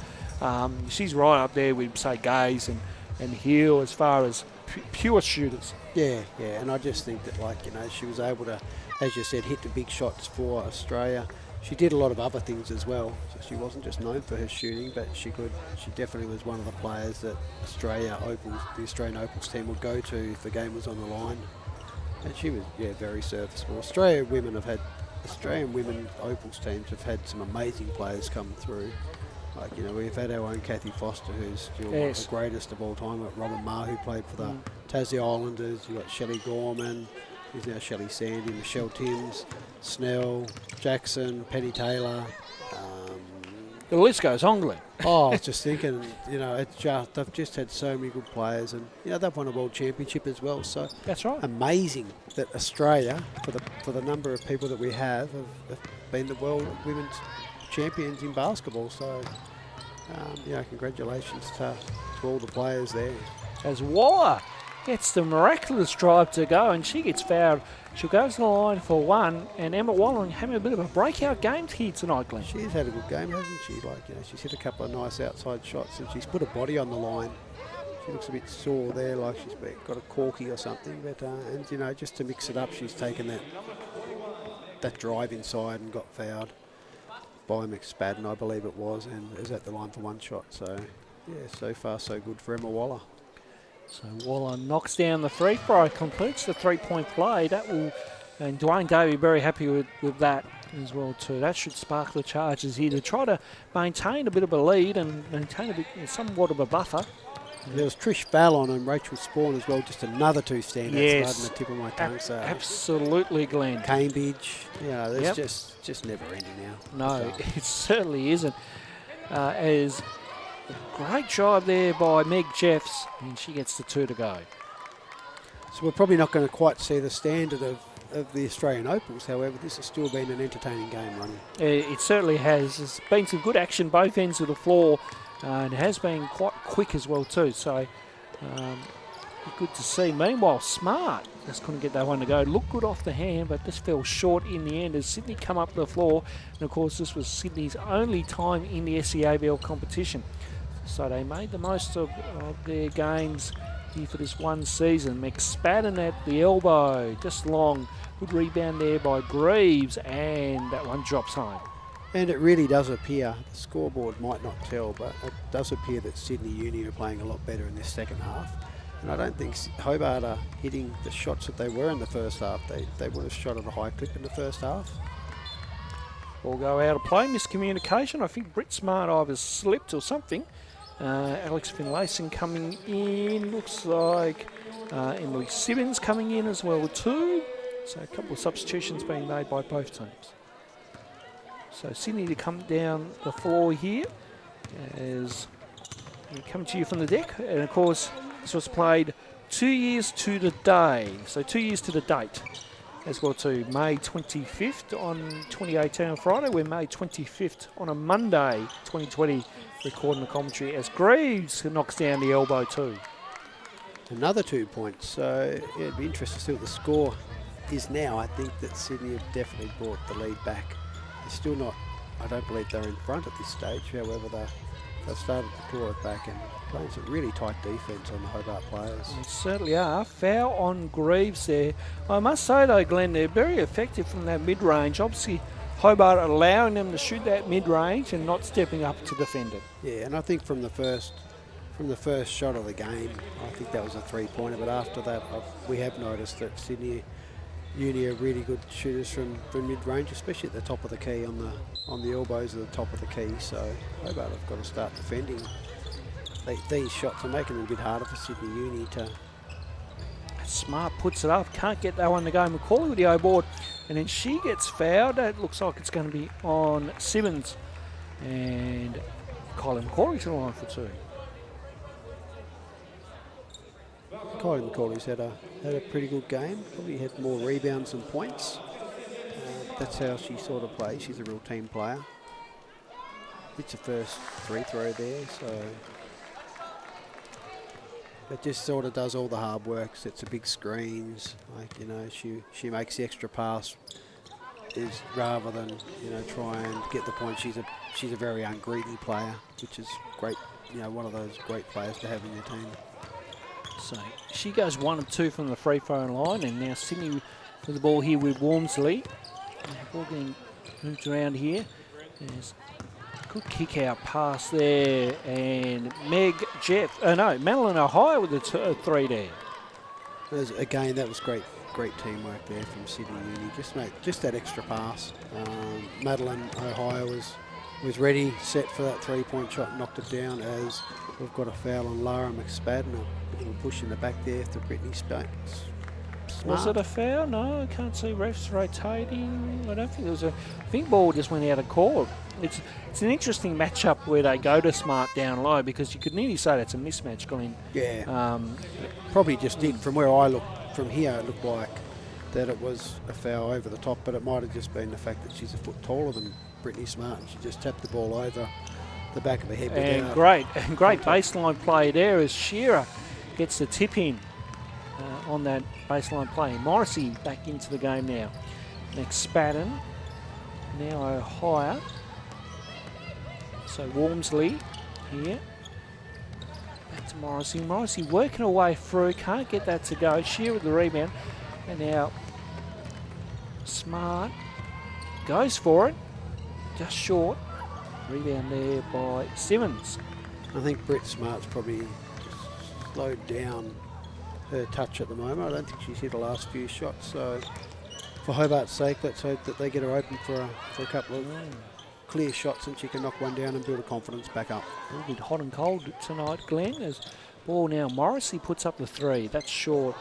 [SPEAKER 1] She's right up there with, say, Gaze and Hill as far as pure shooters.
[SPEAKER 2] Yeah, and I just think that, like, you know, she was able to, as you said, hit the big shots for Australia. she did a lot of other things as well. So she wasn't just known for her shooting, but she definitely was one of the players that the Australian Opals team would go to if the game was on the line. And she was, very serviceable. Australian women Opals teams have had some amazing players come through. Like, we've had our own Kathy Foster, who's still one of the greatest of all time. Got Robin Ma, who played for the Tassie Islanders. You've got Shelley Gorman, who's now Shelley Sandy, Michelle Timms, Snell, Jackson, Penny Taylor.
[SPEAKER 1] The list goes on, Glenn.
[SPEAKER 2] I was just thinking, they've just had so many good players, and they've won a world championship as well. So
[SPEAKER 1] that's right.
[SPEAKER 2] Amazing that Australia, for the number of people that we have been the world women's champions in basketball. So congratulations to all the players there.
[SPEAKER 1] As Waller gets the miraculous drive to go, and she gets fouled. She'll go to the line for one, and Emma Waller having a bit of a breakout game here tonight, Glenn.
[SPEAKER 2] She's had a good game, hasn't she? She's hit a couple of nice outside shots, and she's put her body on the line. She looks a bit sore there, like she's got a corky or something. But just to mix it up, she's taken that drive inside and got fouled by McSpadden, I believe it was, and is at the line for one shot. So so far so good for Emma Waller.
[SPEAKER 1] So Waller knocks down the free throw, completes the three-point play. And Dwayne Davey very happy with that as well too. That should spark the Chargers here to try to maintain a bit of a lead and maintain somewhat of a buffer.
[SPEAKER 2] There was Trish Fallon and Rachel Spawn as well, just another two standouts.
[SPEAKER 1] Yes,
[SPEAKER 2] right on the tip of my tongue. So
[SPEAKER 1] absolutely, Glenn.
[SPEAKER 2] Cambridge, there's just never ending now.
[SPEAKER 1] No, it certainly isn't. As a great job there by Meg Jeffs, and she gets the two to go.
[SPEAKER 2] So we're probably not going to quite see the standard of the Australian Opals. However, this has still been an entertaining game, Ronnie.
[SPEAKER 1] It certainly has. There's been some good action both ends of the floor, and it has been quite quick as well too. So good to see. Meanwhile, Smart just couldn't get that one to go. Looked good off the hand, but just fell short in the end as Sydney come up the floor. And of course, this was Sydney's only time in the SEABL competition. So they made the most of their games here for this one season. McSpadden at the elbow, just long. Good rebound there by Greaves, and that one drops home.
[SPEAKER 2] And it really does appear, the scoreboard might not tell, but it does appear that Sydney Uni are playing a lot better in this second half. And I don't think Hobart are hitting the shots that they were in the first half. They would have shot at a high clip in the first half.
[SPEAKER 1] Ball go out of play, miscommunication. I think Britt Smart either slipped or something. Alex Finlayson coming in, looks like Emily Simmons coming in as well too. So a couple of substitutions being made by both teams. So Sydney to come down the floor here as we come to you from the deck. And of course, this was played 2 years to the day. So 2 years to the date as well too. May 25th on 2018 on Friday. We're May 25th on a Monday 2020 recording the commentary as Greaves knocks down the elbow too.
[SPEAKER 2] Another 2 points. So it'd be interesting to see what the score is now. I think that Sydney have definitely brought the lead back. They're still not, I don't believe they're in front at this stage. However, they've started to claw it back and playing some really tight defence on the Hobart players.
[SPEAKER 1] They certainly are. Foul on Greaves there. I must say though, Glenn, they're very effective from that mid-range. Obviously, Hobart allowing them to shoot that mid-range and not stepping up to defend it.
[SPEAKER 2] Yeah, and I think from the first shot of the game, I think that was a three-pointer. But after that, we have noticed that Sydney Uni are really good shooters from mid-range, especially at the top of the key, on the elbows of the top of the key. So Hobart have got to start defending. These shots are making it a bit harder for Sydney Uni to.
[SPEAKER 1] Smart puts it up, can't get that one to go. McCauley with the O-board, and then she gets fouled. That looks like it's going to be on Simmons. And Kylie McCauley to the line for two.
[SPEAKER 2] Kylie McCauley's had a pretty good game. Probably had more rebounds than points. That's how she sort of plays. She's a real team player. It's the first free throw there, so it just sort of does all the hard work. Sets the big screens. She makes the extra pass. Is rather than try and get the point. She's a very ungreedy player, which is great. One of those great players to have in your team.
[SPEAKER 1] So she goes 1 and 2 from the free throw line, and now Sydney with the ball here with Walmsley. Ball getting Moved around here. There's a good kick out pass there. And Madeline Ohio with the 3 there.
[SPEAKER 2] Again, that was great teamwork there from Sydney Uni. Just that extra pass. Madeline Ohio was ready, set for that 3-point shot, knocked it down as we've got a foul on Lara McSpadden. A bit of a push in the back there to Brittany Spates.
[SPEAKER 1] Was it a foul? No, I can't see refs rotating. I don't think there was a... I think ball just went out of court. It's an interesting matchup where they go to Smart down low because you could nearly say that's a mismatch, Glenn.
[SPEAKER 2] Yeah. Probably just did. From where I look, from here, it looked like that it was a foul over the top, but it might have just been the fact that she's a foot taller than Brittany Smart and she just tapped the ball over the back of the head.
[SPEAKER 1] And great baseline play there as Shearer gets the tip in on that baseline play. Morrissey back into the game now. Next Spadden. Now Ohio. So Walmsley here. Back to Morrissey. Morrissey working her way through. Can't get that to go. Shearer with the rebound. And now Smart goes for it. Just short. Rebound there by Simmons.
[SPEAKER 2] I think Britt Smart's probably just slowed down her touch at the moment. I don't think she's hit the last few shots. So for Hobart's sake, let's hope that they get her open for a couple of clear shots and she can knock one down and build her confidence back up.
[SPEAKER 1] A little bit hot and cold tonight, Glenn. As ball now, Morrissey puts up the 3. That's short.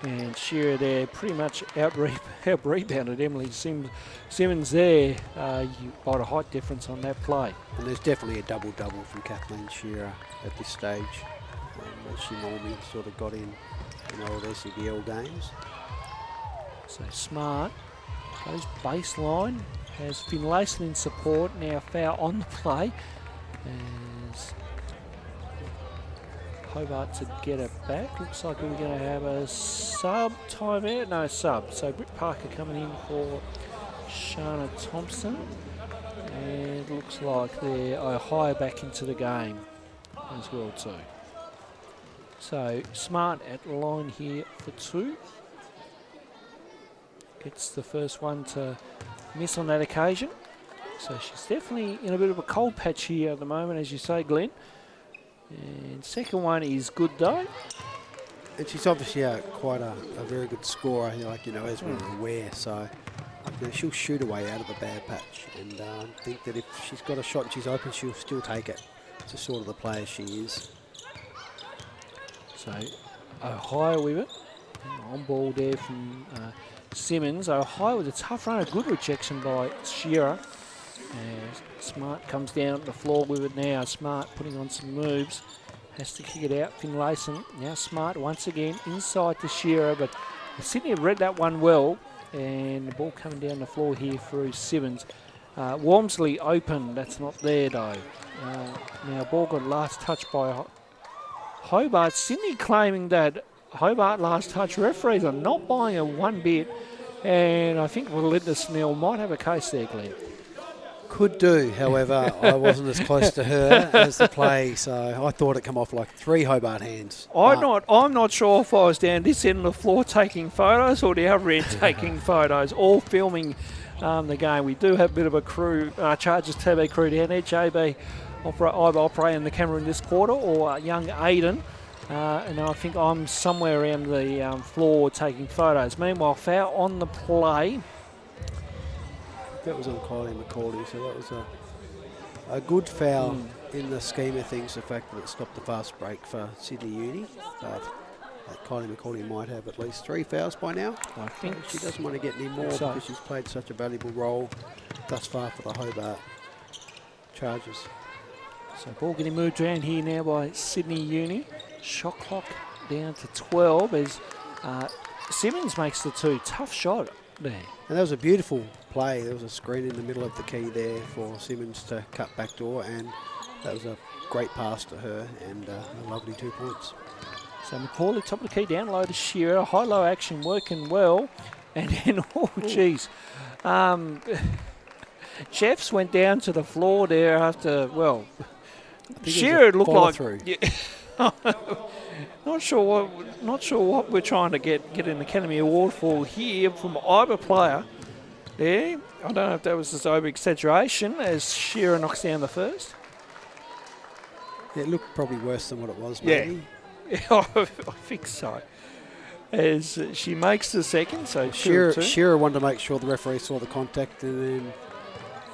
[SPEAKER 1] And Shearer there pretty much out-rebounded Emily Simmons there by a height difference on that play.
[SPEAKER 2] And there's definitely a double-double from Kathleen Shearer at this stage. As she normally sort of got in old SEABL games.
[SPEAKER 1] So Smart goes baseline, has Finlayson in support, now foul on the play. As Hobart to get it back. Looks like we're going to have a sub timeout. No, sub. So Britt Parker coming in for Shana Thompson. And it looks like they're Ohio back into the game as well too. So Smart at the line here for 2. Gets the first one to miss on that occasion. So she's definitely in a bit of a cold patch here at the moment, as you say, Glenn. And second one is good though.
[SPEAKER 2] And she's obviously quite a very good scorer, as we're aware. So she'll shoot away out of a bad patch. And I think that if she's got a shot and she's open, she'll still take it. It's just sort of the player she is.
[SPEAKER 1] So Ohio with it. On ball there from Simmons. Ohio with a tough run, a good rejection by Shearer. As Smart comes down the floor with it now. Smart putting on some moves. Has to kick it out. Finlayson. Now Smart once again inside to Shearer. But Sydney have read that one well. And the ball coming down the floor here through Simmons. Walmsley open. That's not there though. Now ball got last touch by Hobart. Sydney claiming that Hobart last touch referees are not buying it one bit. And I think Melinda Snell might have a case there, Glenn.
[SPEAKER 2] Could do, however, I wasn't as close to her as the play, so I thought it come off like 3 Hobart hands.
[SPEAKER 1] I'm not sure if I was down this end of the floor taking photos or the other end taking photos, all filming the game. We do have a bit of a crew, Chargers TV crew down there. JB either operating the camera in this quarter or young Aiden. And I think I'm somewhere around the floor taking photos. Meanwhile, foul on the play.
[SPEAKER 2] That was on Kylie McCauley, so that was a good foul in the scheme of things, the fact that it stopped the fast break for Sydney Uni. But Kylie McCauley might have at least 3 fouls by now.
[SPEAKER 1] I think
[SPEAKER 2] she doesn't want to get any more because she's played such a valuable role thus far for the Hobart Chargers.
[SPEAKER 1] So ball getting moved around here now by Sydney Uni. Shot clock down to 12 as Simmons makes the 2. Tough shot there.
[SPEAKER 2] And that was a beautiful play. There was a screen in the middle of the key there for Simmons to cut back door, and that was a great pass to her and a lovely 2 points.
[SPEAKER 1] So McCauley top of the key, down low to Shearer. High-low action working well. And then, oh geez, Jeffs went down to the floor there after, well, Shearer looked like...
[SPEAKER 2] Through.
[SPEAKER 1] Yeah, not sure what we're trying to get an Academy Award for here from either player. there. I don't know if that was just over-exaggeration as Shearer knocks down the first.
[SPEAKER 2] It looked probably worse than what it was, maybe.
[SPEAKER 1] Yeah, I think so. As she makes the second, so
[SPEAKER 2] Shearer wanted to make sure the referee saw the contact, and then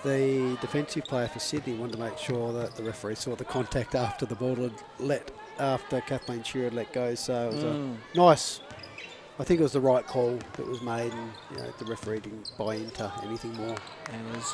[SPEAKER 2] the defensive player for Sydney wanted to make sure that the referee saw the contact after the ball had after Kathleen Shearer had let go. So it was a nice. I think it was the right call that was made, and the referee didn't buy into anything more.
[SPEAKER 1] And as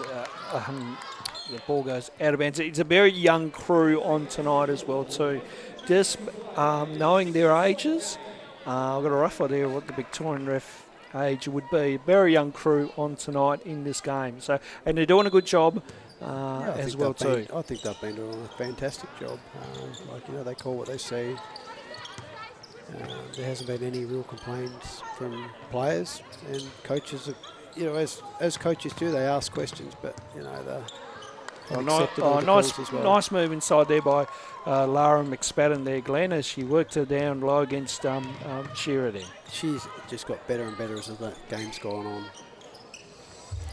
[SPEAKER 1] the ball goes out of bounds, it's a very young crew on tonight as well too. Just knowing their ages, I've got a rough idea of what the Victorian ref age would be. Very young crew on tonight in this game. So, and they're doing a good job as well too.
[SPEAKER 2] I think they've been doing a fantastic job. They call what they see. There hasn't been any real complaints from players and coaches. As coaches do, they ask questions, but nice move inside there by Lara McSpadden there, Glenn, as she worked her down low against Shearer there. She's just got better and better as the game's gone on.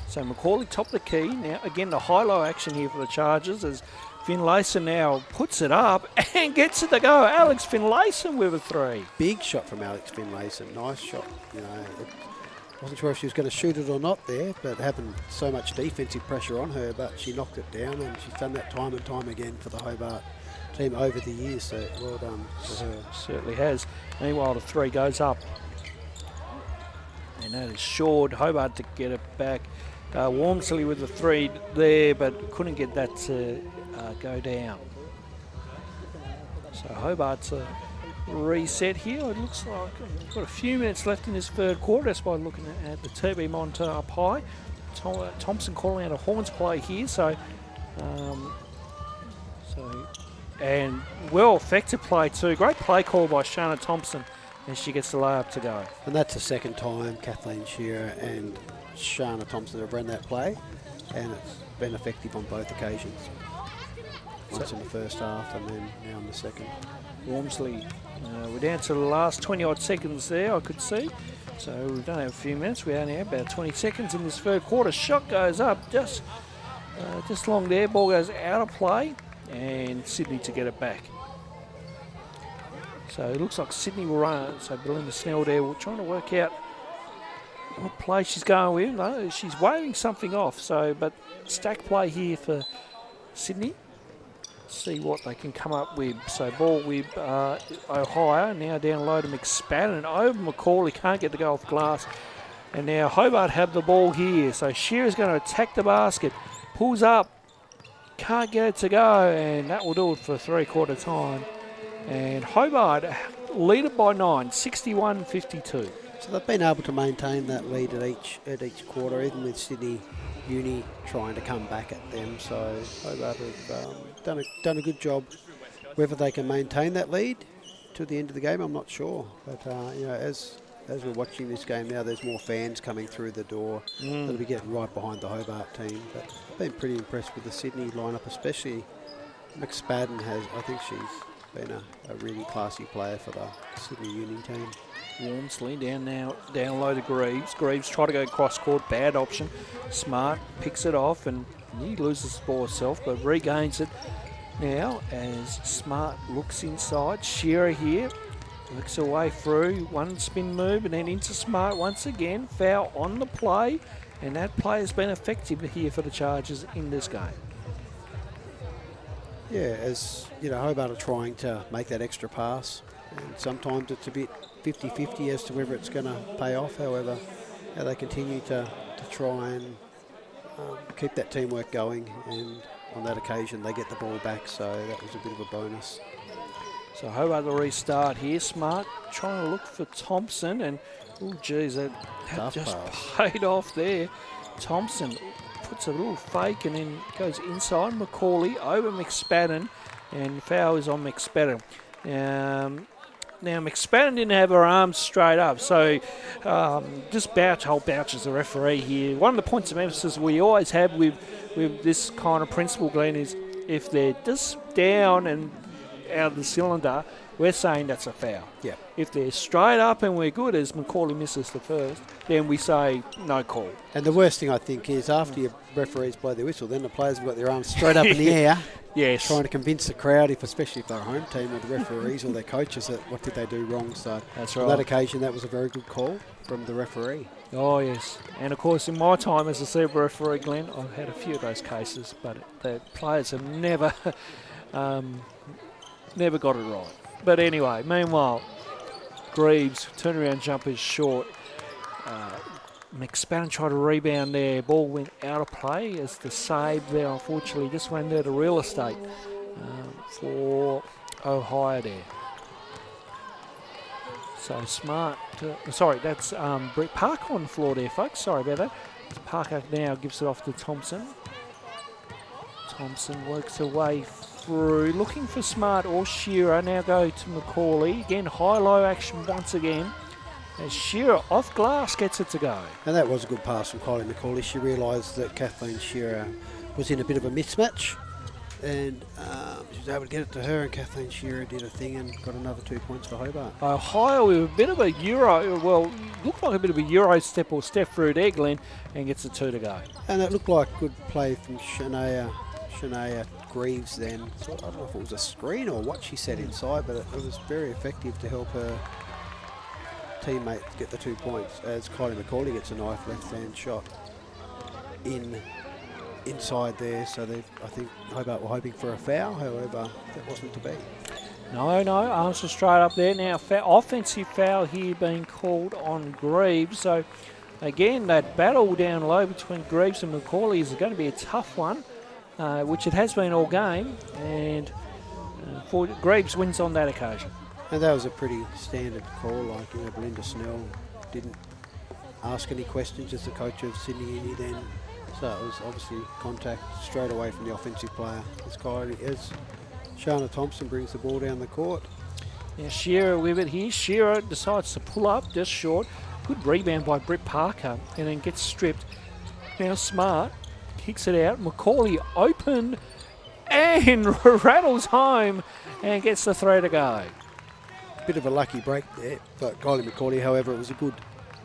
[SPEAKER 1] So Macaulay top the key. Now again the high-low action here for the Chargers as Finlayson now puts it up and gets it to go. Alex Finlayson with a three.
[SPEAKER 2] Big shot from Alex Finlayson. Nice shot. Wasn't sure if she was going to shoot it or not there, but having so much defensive pressure on her, but she knocked it down, and she's done that time and time again for the Hobart team over the years, so well done for her.
[SPEAKER 1] Certainly has. Meanwhile, the three goes up. And that is Short. Hobart to get it back. Walmsley with the three there, but couldn't get that to go down. So Hobart's reset here. It looks like we've got a few minutes left in this third quarter. That's by looking at the TV monitor up high. Thompson calling out a horns play here. And well effective play too. Great play call by Shana Thompson as she gets the layup to go.
[SPEAKER 2] And that's the second time Kathleen Shearer and Shana Thompson have run that play, and it's been effective on both occasions. Once in the first half and then now in the second.
[SPEAKER 1] Walmsley, we're down to the last 20 odd seconds there, I could see. So we don't have a few minutes, we only have about 20 seconds in this third quarter. Shot goes up just long there, ball goes out of play, and Sydney to get it back. So it looks like Sydney will run it. So Belinda Snell there, we're trying to work out what play she's going with. No, she's waving something off, but stack play here for Sydney. See what they can come up with. So ball with Ohio, now down low to McSpadden, over Macaulay, can't get the go off glass. And now Hobart have the ball here. So Shearer's going to attack the basket, pulls up, can't get it to go, and that will do it for three-quarter time. And Hobart lead it by 9, 61-52.
[SPEAKER 2] So they've been able to maintain that lead at each quarter, even with Sydney Uni trying to come back at them. So Hobart have done a good job. Whether they can maintain that lead to the end of the game, I'm not sure. But as we're watching this game now, there's more fans coming through the door. That'll be getting right behind the Hobart team. But I've been pretty impressed with the Sydney lineup, especially McSpadden I think she's been a really classy player for the Sydney Uni team.
[SPEAKER 1] Walmsley down low to Greaves. Greaves try to go cross court, bad option. Smart picks it off and he loses the ball herself, but regains it now as Smart looks inside. Shearer here works her way through, one spin move and then into Smart once again. Foul on the play, and that play has been effective here for the Chargers in this game. Yeah,
[SPEAKER 2] as Hobart are trying to make that extra pass, and sometimes it's a bit 50-50 as to whether it's going to pay off. However, they continue to try and keep that teamwork going, and on that occasion they get the ball back, so that was a bit of a bonus.
[SPEAKER 1] So Hobart the restart here. Smart trying to look for Thompson, and oh geez, that just paid off there. Thompson puts a little fake and then goes inside. Macaulay over McSpadden, and foul is on McSpadden. Now McSpadden didn't have her arms straight up, so just Bouch is the referee here. One of the points of emphasis we always have with this kind of principle, Glenn, is if they're just down and out of the cylinder, we're saying that's a foul.
[SPEAKER 2] Yeah.
[SPEAKER 1] If they're straight up and we're good, as Macaulay misses the first, then we say no call.
[SPEAKER 2] And the worst thing I think is after your referees blow their whistle, then the players have got their arms straight up in the air.
[SPEAKER 1] Yes.
[SPEAKER 2] Trying to convince the crowd, especially if they're a home team or the referees or their coaches, that what did they do wrong. So
[SPEAKER 1] that's
[SPEAKER 2] on
[SPEAKER 1] right.
[SPEAKER 2] that occasion, that was a very good call from the referee.
[SPEAKER 1] Oh, yes. And, of course, in my time as a SEABL referee, Glenn, I've had a few of those cases, but the players have never never got it right. But anyway, meanwhile, Greaves, turnaround jumpers short. McSpadden tried to rebound there. Ball went out of play as the save there, unfortunately, just went there to real estate for Ohio there. So Smart, sorry, that's Brett Parker on the floor there, folks. Sorry about that. Parker now gives it off to Thompson. Thompson works her way through, looking for Smart or Shearer. Now go to Macaulay. Again, high-low action once again. As Shearer off glass gets it to go.
[SPEAKER 2] And that was a good pass from Kylie Macaulay. She realised that Kathleen Shearer was in a bit of a mismatch. And she was able to get it to her, and Kathleen Shearer did a thing and got another 2 points for Hobart.
[SPEAKER 1] Ohio with a bit of a Euro, well, looked like a bit of a Euro step or step through there, Glenn, and gets the 2 to go.
[SPEAKER 2] And it looked like good play from Shania Greaves then. So I don't know if it was a screen or what she set inside, but it was very effective to help her teammate get the 2 points as Kylie Macaulay gets a nice left-hand shot inside there. So I think Hobart were hoping for a foul, however, that wasn't to be.
[SPEAKER 1] No, arms were straight up there. Now, offensive foul here being called on Greaves. So, again, that battle down low between Greaves and Macaulay is going to be a tough one, which it has been all game. And Greaves wins on that occasion.
[SPEAKER 2] And that was a pretty standard call. Like, Belinda Snell didn't ask any questions as the coach of Sydney Uni then. So it was obviously contact straight away from the offensive player. As Shana Thompson brings the ball down the court.
[SPEAKER 1] Now Shearer with it here. Shearer decides to pull up just short. Good rebound by Brett Parker and then gets stripped. Now Smart kicks it out. Macaulay open and rattles home and gets the 3 to go.
[SPEAKER 2] Bit of a lucky break there for Kylie Macaulay. However, it was a good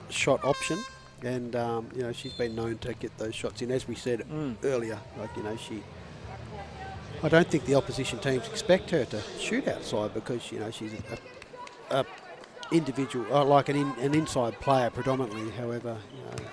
[SPEAKER 2] shot option. And, she's been known to get those shots in. As we said earlier, I don't think the opposition teams expect her to shoot outside because, she's a individual, like an inside player predominantly. However,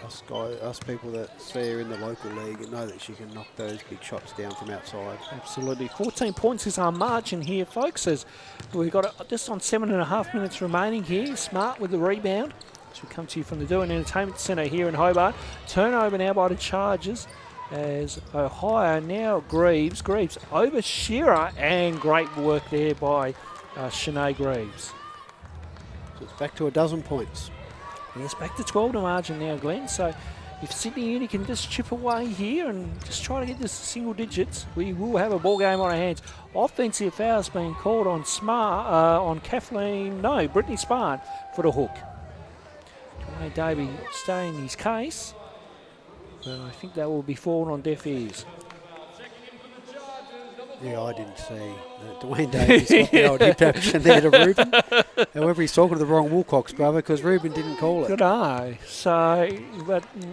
[SPEAKER 2] us people that see her in the local league know that she can knock those big shots down from outside.
[SPEAKER 1] Absolutely. 14 points is our margin here, folks, as we've got just on 7.5 minutes remaining here. Smart with the rebound. We come to you from the Doing Entertainment Centre here in Hobart. Turnover now by the Chargers as Ohio now Greaves over Shearer, and great work there by Shanae Greaves.
[SPEAKER 2] So it's back to a dozen points.
[SPEAKER 1] Yes, back to 12 to margin now, Glenn. So if Sydney Uni can just chip away here and just try to get this to single digits, we will have a ball game on our hands. Offensive fouls being called on Brittany Smart for the hook. Davey staying his case, but I think that will be falling on deaf ears.
[SPEAKER 2] Yeah, I didn't see Dwayne Davies got the old hip action there to Ruben. However, he's talking to the wrong Wilcox brother because Ruben didn't call it.
[SPEAKER 1] Good eye. So,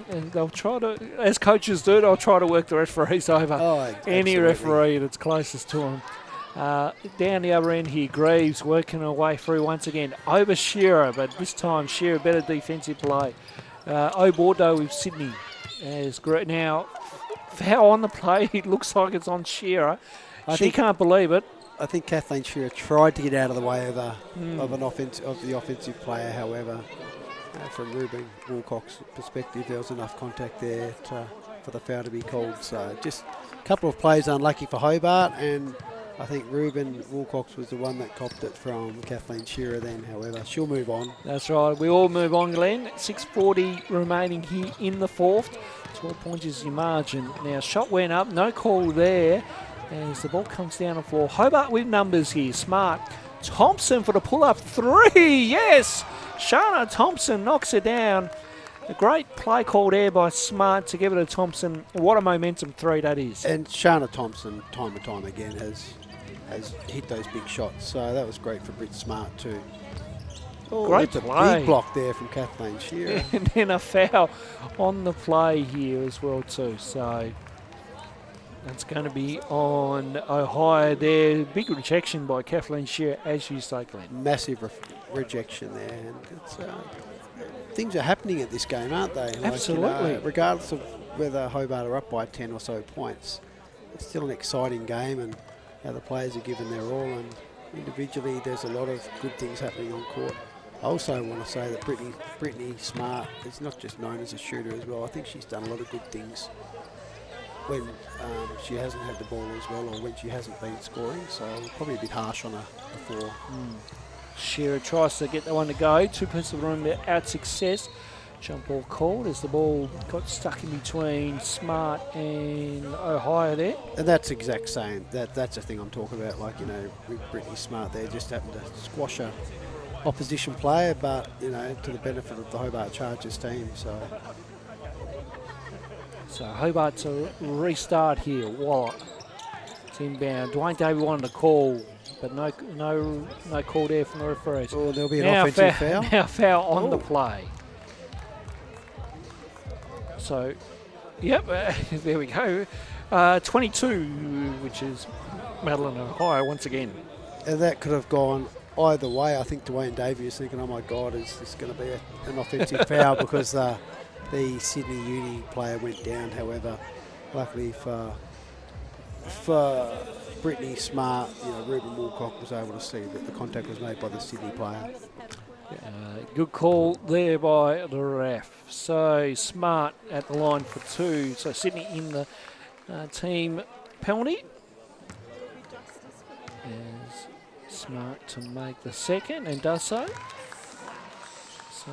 [SPEAKER 1] and they'll try to, as coaches do, they'll try to work the referees over any referee that's closest to them. Down the other end here, Greaves working her way through once again over Shearer, but this time Shearer better defensive play. Bordeaux with Sydney as great now. Foul on the play. It looks like it's on Shearer. She can't believe it.
[SPEAKER 2] I think Kathleen Shearer tried to get out of the way of the offensive player. However, from Ruben Wilcox's perspective, there was enough contact there for the foul to be called. So just a couple of plays unlucky for Hobart, and I think Ruben Wilcox was the one that copped it from Kathleen Shearer then. However, she'll move on. That's
[SPEAKER 1] right. We all move on, Glenn. 6:40 remaining here in the fourth. 12 points is your margin. Now, shot went up. No call there as the ball comes down the floor. Hobart with numbers here. Smart. Thompson for the pull-up 3. Yes! Shana Thompson knocks it down. A great play call there by Smart to give it to Thompson. What a momentum 3 that is.
[SPEAKER 2] And Shana Thompson, time and time again, has has hit those big shots. So that was great for Britt Smart too. Oh,
[SPEAKER 1] Great
[SPEAKER 2] that's
[SPEAKER 1] play.
[SPEAKER 2] a big block there from Kathleen Shearer.
[SPEAKER 1] And then a foul on the play here as well too. So that's going to be on Ohio there. Big rejection by Kathleen Shearer, as you say, Glenn.
[SPEAKER 2] Massive rejection there. And it's, things are happening at this game, aren't they? Like,
[SPEAKER 1] Absolutely.
[SPEAKER 2] Regardless of whether Hobart are up by 10 or so points, it's still an exciting game, and how the players are giving their all, and individually there's a lot of good things happening on court. I also want to say that Brittany Smart is not just known as a shooter as well. I think she's done a lot of good things when she hasn't had the ball as well, or when she hasn't been scoring. So probably a bit harsh on her before.
[SPEAKER 1] Shearer tries to get the one to go. 2 pieces of room there, out success. Jump ball called as the ball got stuck in between Smart and Ohio there.
[SPEAKER 2] And that's exact same. That's the thing I'm talking about. Like, you know, with Brittany Smart there, just happened to squash a opposition player, but, you know, to the benefit of the Hobart Chargers team.
[SPEAKER 1] So Hobart to restart here. Waller. It's inbound. Dwayne Davey wanted to call, but no call there from the referees.
[SPEAKER 2] Oh, there'll be an offensive foul.
[SPEAKER 1] Now foul on the play. So, yep, there we go. 22, which is Madeline Ohio once again.
[SPEAKER 2] And that could have gone either way. I think Dwayne Davey was thinking, oh my God, is this going to be an offensive foul, because the Sydney Uni player went down. However, luckily for Brittany Smart, you know, Ruben Woolcock was able to see that the contact was made by the Sydney player.
[SPEAKER 1] Good call there by the ref. So Smart at the line for 2. So Sydney in the team penalty. As Smart to make the second, and does so. So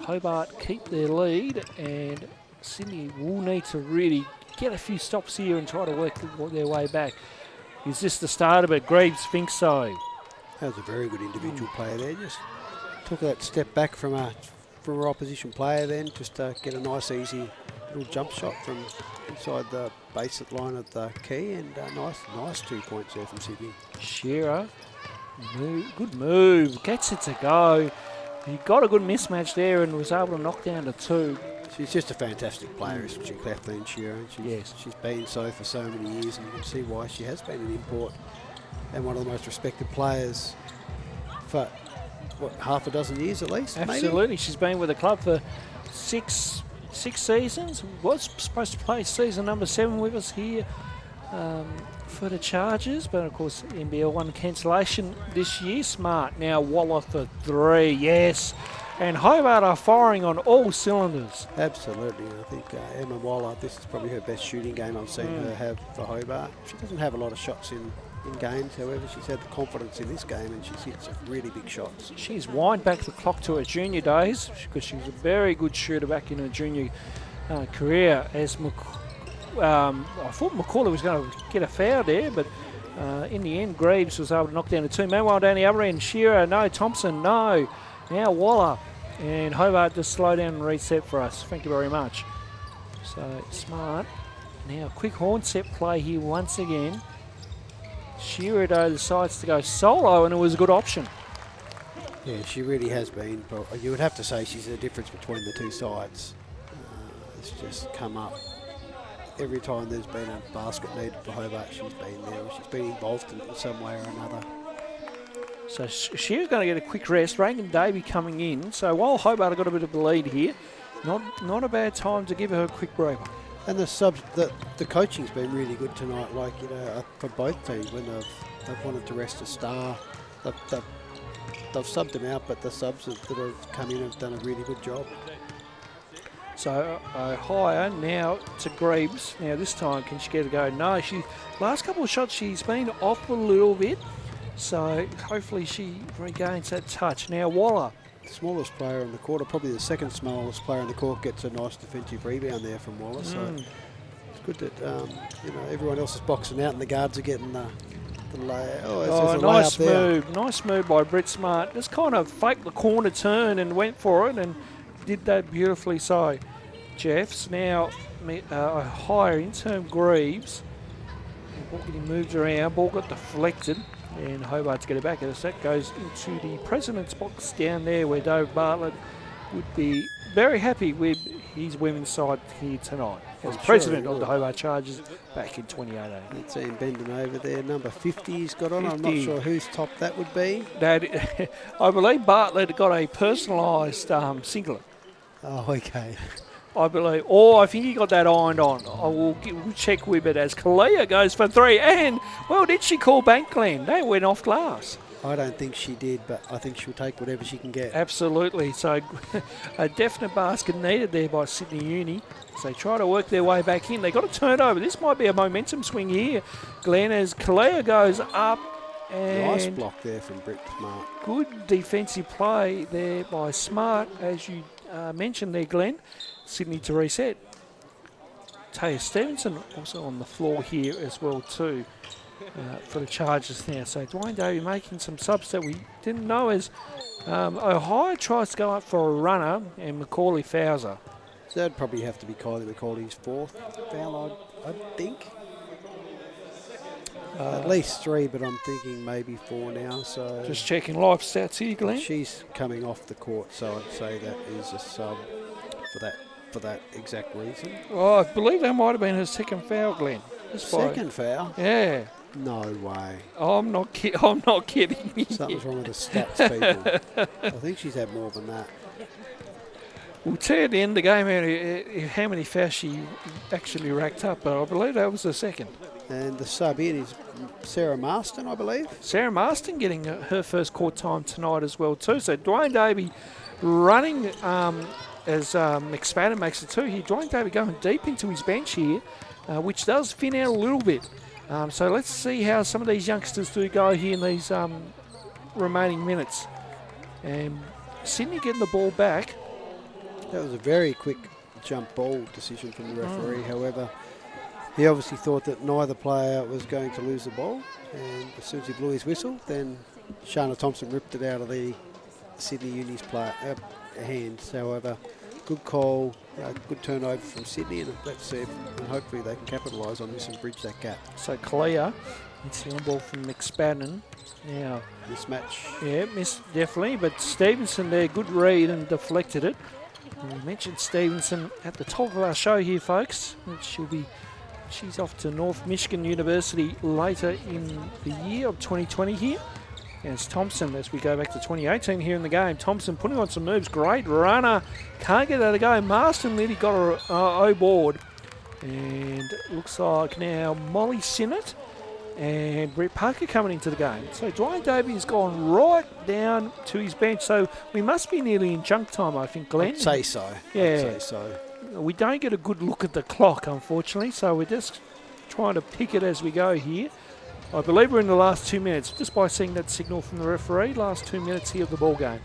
[SPEAKER 1] Hobart keep their lead, and Sydney will need to really get a few stops here and try to work their way back. Is this the start of it? Greaves thinks so.
[SPEAKER 2] That was a very good individual player there. Just took that step back from an opposition player, then just to get a nice, easy little jump shot from inside the basic line of the key, and nice 2 points there from Sydney.
[SPEAKER 1] Shearer, good move, gets it to go. He got a good mismatch there and was able to knock down to 2.
[SPEAKER 2] She's just a fantastic player, isn't she, Kathleen Shearer?
[SPEAKER 1] Yes.
[SPEAKER 2] She's been so for so many years, and you can see why. She has been an import and one of the most respected players for, half a dozen years at least?
[SPEAKER 1] Absolutely.
[SPEAKER 2] Maybe?
[SPEAKER 1] She's been with the club for six seasons. Was supposed to play season number 7 with us here for the Chargers, but of course NBL 1 cancellation this year. Smart now Waller for 3, yes. And Hobart are firing on all cylinders.
[SPEAKER 2] Absolutely. I think Emma Waller, this is probably her best shooting game I've seen her have for Hobart. She doesn't have a lot of shots in games, however, she's had the confidence in this game, and she's hit some really big shots.
[SPEAKER 1] She's wind back the clock to her junior days, because she was a very good shooter back in her junior career. As I thought McCauley was going to get a foul there, but in the end, Greaves was able to knock down the 2. Meanwhile, down the other end, Shearer, no. Thompson, no. Now Waller, and Hobart just slow down and reset for us. Thank you very much. So Smart. Now quick horn set play here once again. Shearer decides to go solo, and it was a good option.
[SPEAKER 2] Yeah, she really has been. But you would have to say she's the difference between the two sides. It's just come up every time there's been a basket needed for Hobart. She's been there. She's been involved in some way or another.
[SPEAKER 1] So Shearer's going to get a quick rest. Reagan Davey coming in. So while Hobart have got a bit of a lead here, not a bad time to give her a quick break.
[SPEAKER 2] And the coaching's been really good tonight. Like, you know, for both teams, when they've wanted to rest a star, they've subbed them out, but the subs that have come in have done a really good job.
[SPEAKER 1] So Ohio now to Greaves. Now this time, can she get a go? No, last couple of shots she's been off a little bit. So hopefully she regains that touch. Now Waller.
[SPEAKER 2] Smallest player in the court, or probably the second smallest player in the court, gets a nice defensive rebound there from Waller. So it's good that you know, everyone else is boxing out and the guards are getting the lay.
[SPEAKER 1] Nice move. Nice move by Britt Smart. Just kind of faked the corner turn and went for it and did that beautifully. So Jeffs now higher in term Greaves. Ball getting moved around. Ball got deflected. And Hobart's get it back. As that goes into the president's box down there where David Bartlett would be very happy with his women's side here tonight. As president of the Hobart Chargers back in 2018.
[SPEAKER 2] Let's see him bending over there. Number 50 he's got on. 50. I'm not sure whose top that would be.
[SPEAKER 1] That, I believe Bartlett got a personalised singlet.
[SPEAKER 2] Oh, okay.
[SPEAKER 1] I believe. Or I think he got that ironed on. We'll check with it as Kalia goes for 3. And, well, did she call bank, Glenn? They went off glass.
[SPEAKER 2] I don't think she did, but I think she'll take whatever she can get.
[SPEAKER 1] Absolutely. So a definite basket needed there by Sydney Uni. So they try to work their way back in. They got a turnover. This might be a momentum swing here, Glenn, as Kalia goes up. And
[SPEAKER 2] nice block there from Britt Smart.
[SPEAKER 1] Good defensive play there by Smart, as you mentioned there, Glenn. Sydney to reset. Taya Stevenson also on the floor here as well too for the Chargers now. So Dwayne Davey making some subs that we didn't know as Ohio tries to go up for a runner and Macaulay fouls her.
[SPEAKER 2] So that'd probably have to be Kylie McCauley's 4th foul, I think. At least 3, but I'm thinking maybe 4 now. So
[SPEAKER 1] just checking live stats here, Glenn.
[SPEAKER 2] She's coming off the court, so I'd say that is a sub for that exact reason.
[SPEAKER 1] Oh, I believe that might have been her second foul, Glenn.
[SPEAKER 2] Second foul?
[SPEAKER 1] Yeah.
[SPEAKER 2] No way.
[SPEAKER 1] I'm not kidding.
[SPEAKER 2] Something's wrong with the stats, people. I think she's had more than that.
[SPEAKER 1] We'll tell you at the end of the game how many fouls she actually racked up, but I believe that was the second.
[SPEAKER 2] And the sub in is Sarah Marston, I believe.
[SPEAKER 1] Sarah Marston getting her first court time tonight as well too. So Dwayne Davey running as McSpadden makes it 2 here. Dwayne Davey going deep into his bench here, which does thin out a little bit. So let's see how some of these youngsters do go here in these remaining minutes. And Sydney getting the ball back.
[SPEAKER 2] That was a very quick jump ball decision from the referee. However, he obviously thought that neither player was going to lose the ball. And as soon as he blew his whistle, then Shana Thompson ripped it out of the Sydney Uni's hands. However, good call, good turnover from Sydney, and let's see, and hopefully they can capitalise on this and bridge that gap.
[SPEAKER 1] So Kalia, it's the on ball from McSpadden. Now,
[SPEAKER 2] mismatch.
[SPEAKER 1] Yeah, missed definitely, but Stevenson there, good read and deflected it. And we mentioned Stevenson at the top of our show here, folks. She's off to North Michigan University later in the year of 2020 here. As Thompson, as we go back to 2018 here in the game, Thompson putting on some moves, great runner, can't get that to go. Marston nearly got her O-board. And it looks like now Molly Sinnott and Brett Parker coming into the game. So Dwayne Davey has gone right down to his bench. So we must be nearly in junk time, I think, Glenn.
[SPEAKER 2] I'd say so.
[SPEAKER 1] Yeah.
[SPEAKER 2] I'd say so.
[SPEAKER 1] We don't get a good look at the clock, unfortunately, so we're just trying to pick it as we go here. I believe we're in the last 2 minutes, just by seeing that signal from the referee, last 2 minutes here of the ball game.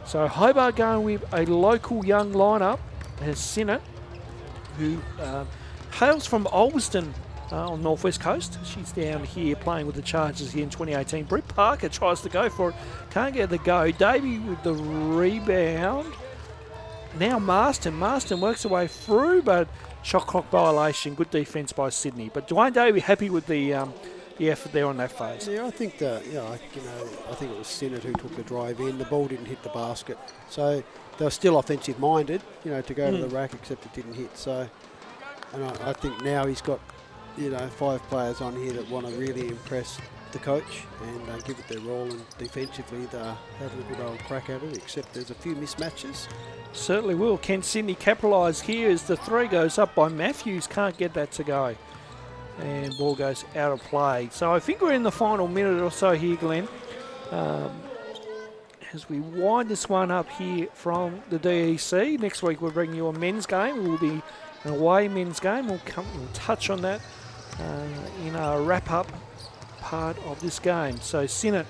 [SPEAKER 1] So Hobart going with a local young lineup as Sinnott, who hails from Ulverston on North West Coast. She's down here playing with the Chargers here in 2018. Britt Parker tries to go for it, can't get the go. Davey with the rebound. Now Marston works her way through, but shot clock violation. Good defence by Sydney. But Dwayne Davey happy with the effort there on that phase.
[SPEAKER 2] Yeah, I think I think it was Sinnott who took the drive in. The ball didn't hit the basket, so they were still offensive minded, to go to the rack, except it didn't hit. So, and I think now he's got 5 players on here that want to really impress the coach and give it their all, and defensively they're having a good old crack at it, except there's a few mismatches.
[SPEAKER 1] Certainly will. Can Sydney capitalise here as the 3 goes up by Matthews, can't get that to go. And ball goes out of play. So I think we're in the final minute or so here, Glenn. As we wind this one up here from the DEC. Next week we'll bring you a men's game. It will be an away men's game. We'll touch on that in our wrap-up part of this game. So Sinnott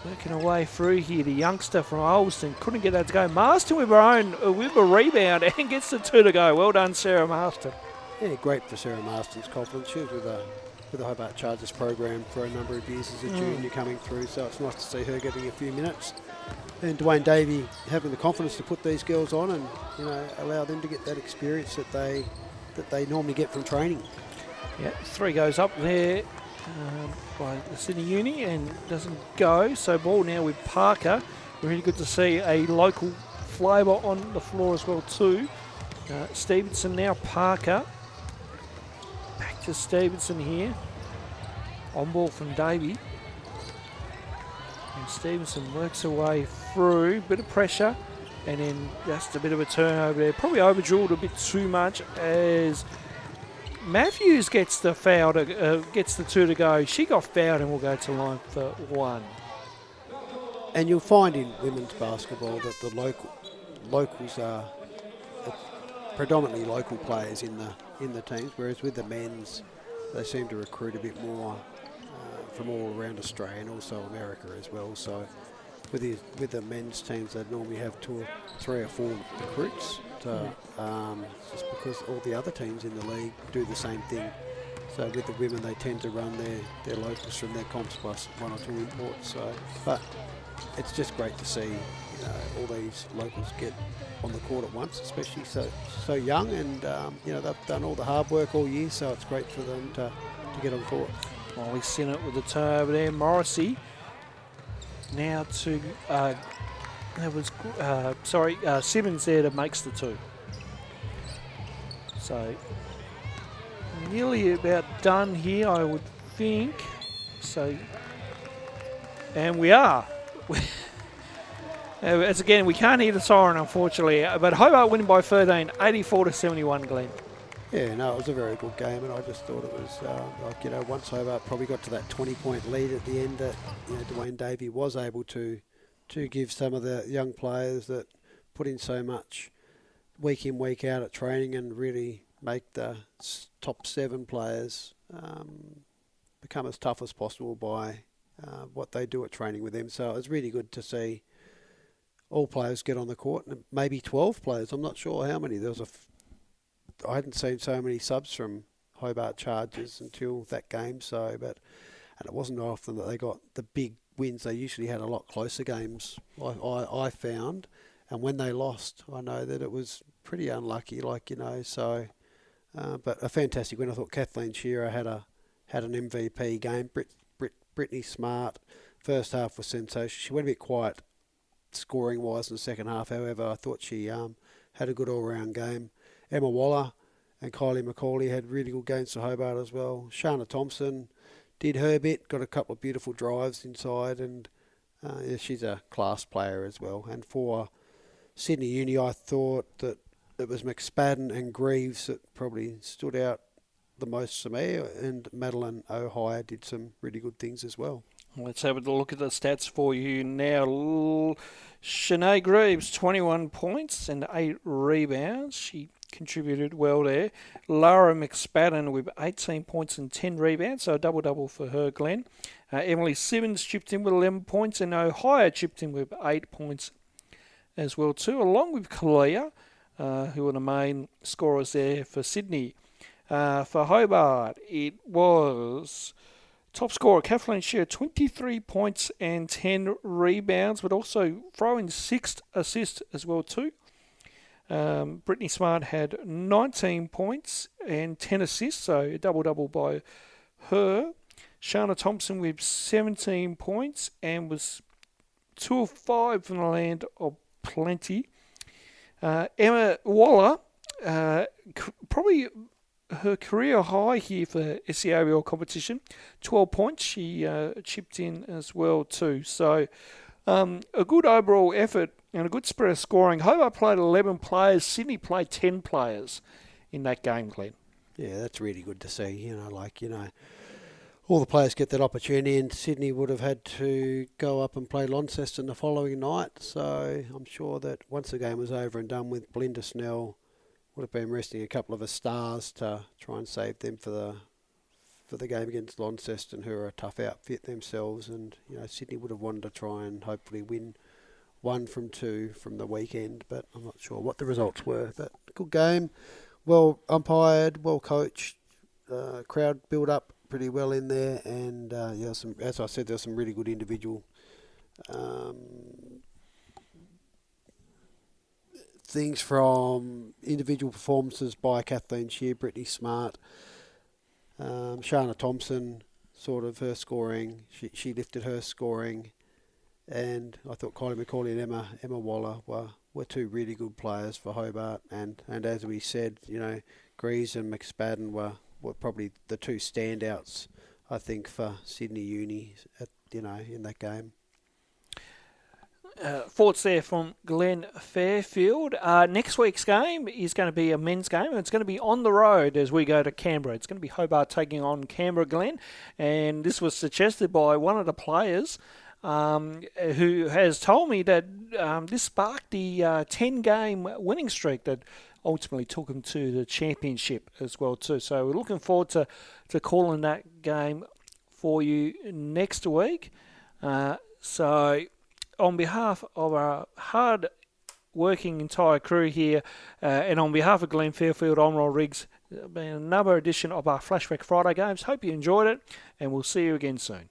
[SPEAKER 1] working away through here. The youngster from Ulverston couldn't get that to go. Marston with a rebound and gets the 2 to go. Well done, Sarah Marston.
[SPEAKER 2] Yeah, great for Sarah Marston's confidence. She was with the Hobart Chargers program for a number of years as a junior coming through, so it's nice to see her getting a few minutes. And Dwayne Davey having the confidence to put these girls on and allow them to get that experience that they normally get from training.
[SPEAKER 1] Yeah, 3 goes up there by the Sydney Uni and doesn't go. So ball now with Parker. Really good to see a local flavour on the floor as well too. Stevenson now, Parker. Back to Stevenson here. On ball from Davey. And Stevenson works her way through. Bit of pressure. And then just a bit of a turnover there. Probably overdrilled a bit too much as Matthews gets the foul, gets the 2 to go. She got fouled and will go to line for 1.
[SPEAKER 2] And you'll find in women's basketball that the locals are predominantly local players in the teams, whereas with the men's, they seem to recruit a bit more from all around Australia and also America as well. So with the men's teams, they normally have 2 or 3 or 4 recruits. Just because all the other teams in the league do the same thing. So with the women, they tend to run their locals from their comps plus 1 or 2 imports. So, but it's just great to see all these locals get on the court at once, especially so young, and they've done all the hard work all year. So it's great for them to get on court.
[SPEAKER 1] Molly Sinnott with the turnover there. Morrissey now to Simmons there that makes the 2. So nearly about done here, I would think. So, and we are. As again, we can't hear the siren, unfortunately. But Hobart winning by 13, 84-71, Glenn.
[SPEAKER 2] Yeah, no, it was a very good game, and I just thought it was once Hobart probably got to that 20-point lead at the end, that Dwayne Davey was able to give some of the young players that put in so much week in, week out at training and really make the top 7 players become as tough as possible by what they do at training with them. So it was really good to see all players get on the court, and maybe 12 players. I'm not sure how many. I hadn't seen so many subs from Hobart Chargers until that game. And it wasn't often that they got the big wins. They usually had a lot closer games, I found. And when they lost, I know that it was pretty unlucky, so. But a fantastic win. I thought Kathleen Shearer had an MVP game. Brittany Smart, first half was sensational. She went a bit quiet scoring-wise in the second half. However, I thought she had a good all-round game. Emma Waller and Kylie McCauley had really good games for Hobart as well. Shana Thompson did her bit, got a couple of beautiful drives inside, and she's a class player as well. And for Sydney Uni, I thought that it was McSpadden and Greaves that probably stood out the most for me, and Madeline O'Hire did some really good things as well.
[SPEAKER 1] Let's have a look at the stats for you now. Shanae Greaves, 21 points and 8 rebounds. She contributed well there. Lara McSpadden with 18 points and 10 rebounds, so a double-double for her, Glenn. Emily Simmons chipped in with 11 points, and O'Hire chipped in with 8 points as well too, along with Kalia, who were the main scorers there for Sydney. For Hobart, it was top scorer Kathleen Shearer, 23 points and 10 rebounds, but also throwing 6 assists as well too. Brittany Smart had 19 points and 10 assists, so a double-double by her. Shana Thompson with 17 points and was 2 of 5 from the land of plenty. Emma Waller, probably her career high here for SEABL competition, 12 points. She chipped in as well too. So a good overall effort and a good spread of scoring. Hobart played 11 players. Sydney played 10 players in that game, Glenn.
[SPEAKER 2] Yeah, that's really good to see. All the players get that opportunity, and Sydney would have had to go up and play Launceston the following night. So I'm sure that once the game was over and done with, Belinda Snell would have been resting a couple of her stars to try and save them for the game against Launceston, who are a tough outfit themselves. And Sydney would have wanted to try and hopefully win 1 from 2 from the weekend, but I'm not sure what the results were. But good game, well umpired, well coached, crowd built up pretty well in there, and as I said, there's some really good individual things from individual performances by Kathleen Shear, Brittany Smart, Shana Thompson, sort of her scoring, she lifted her scoring, and I thought Kylie McCauley and Emma Waller were two really good players for Hobart, and as we said, Greaves and McSpadden were probably the two standouts, I think, for Sydney Uni in that game.
[SPEAKER 1] Thoughts there from Glenn Fairfield. Next week's game is going to be a men's game, and it's going to be on the road as we go to Canberra. It's going to be Hobart taking on Canberra, Glenn, and this was suggested by one of the players who has told me that this sparked the 10-game winning streak that ultimately took him to the championship as well too. So we're looking forward to calling that game for you next week. So on behalf of our hard-working entire crew here, and on behalf of Glenn Fairfield, I'm Roll Riggs, been another edition of our Flashback Friday games. Hope you enjoyed it, and we'll see you again soon.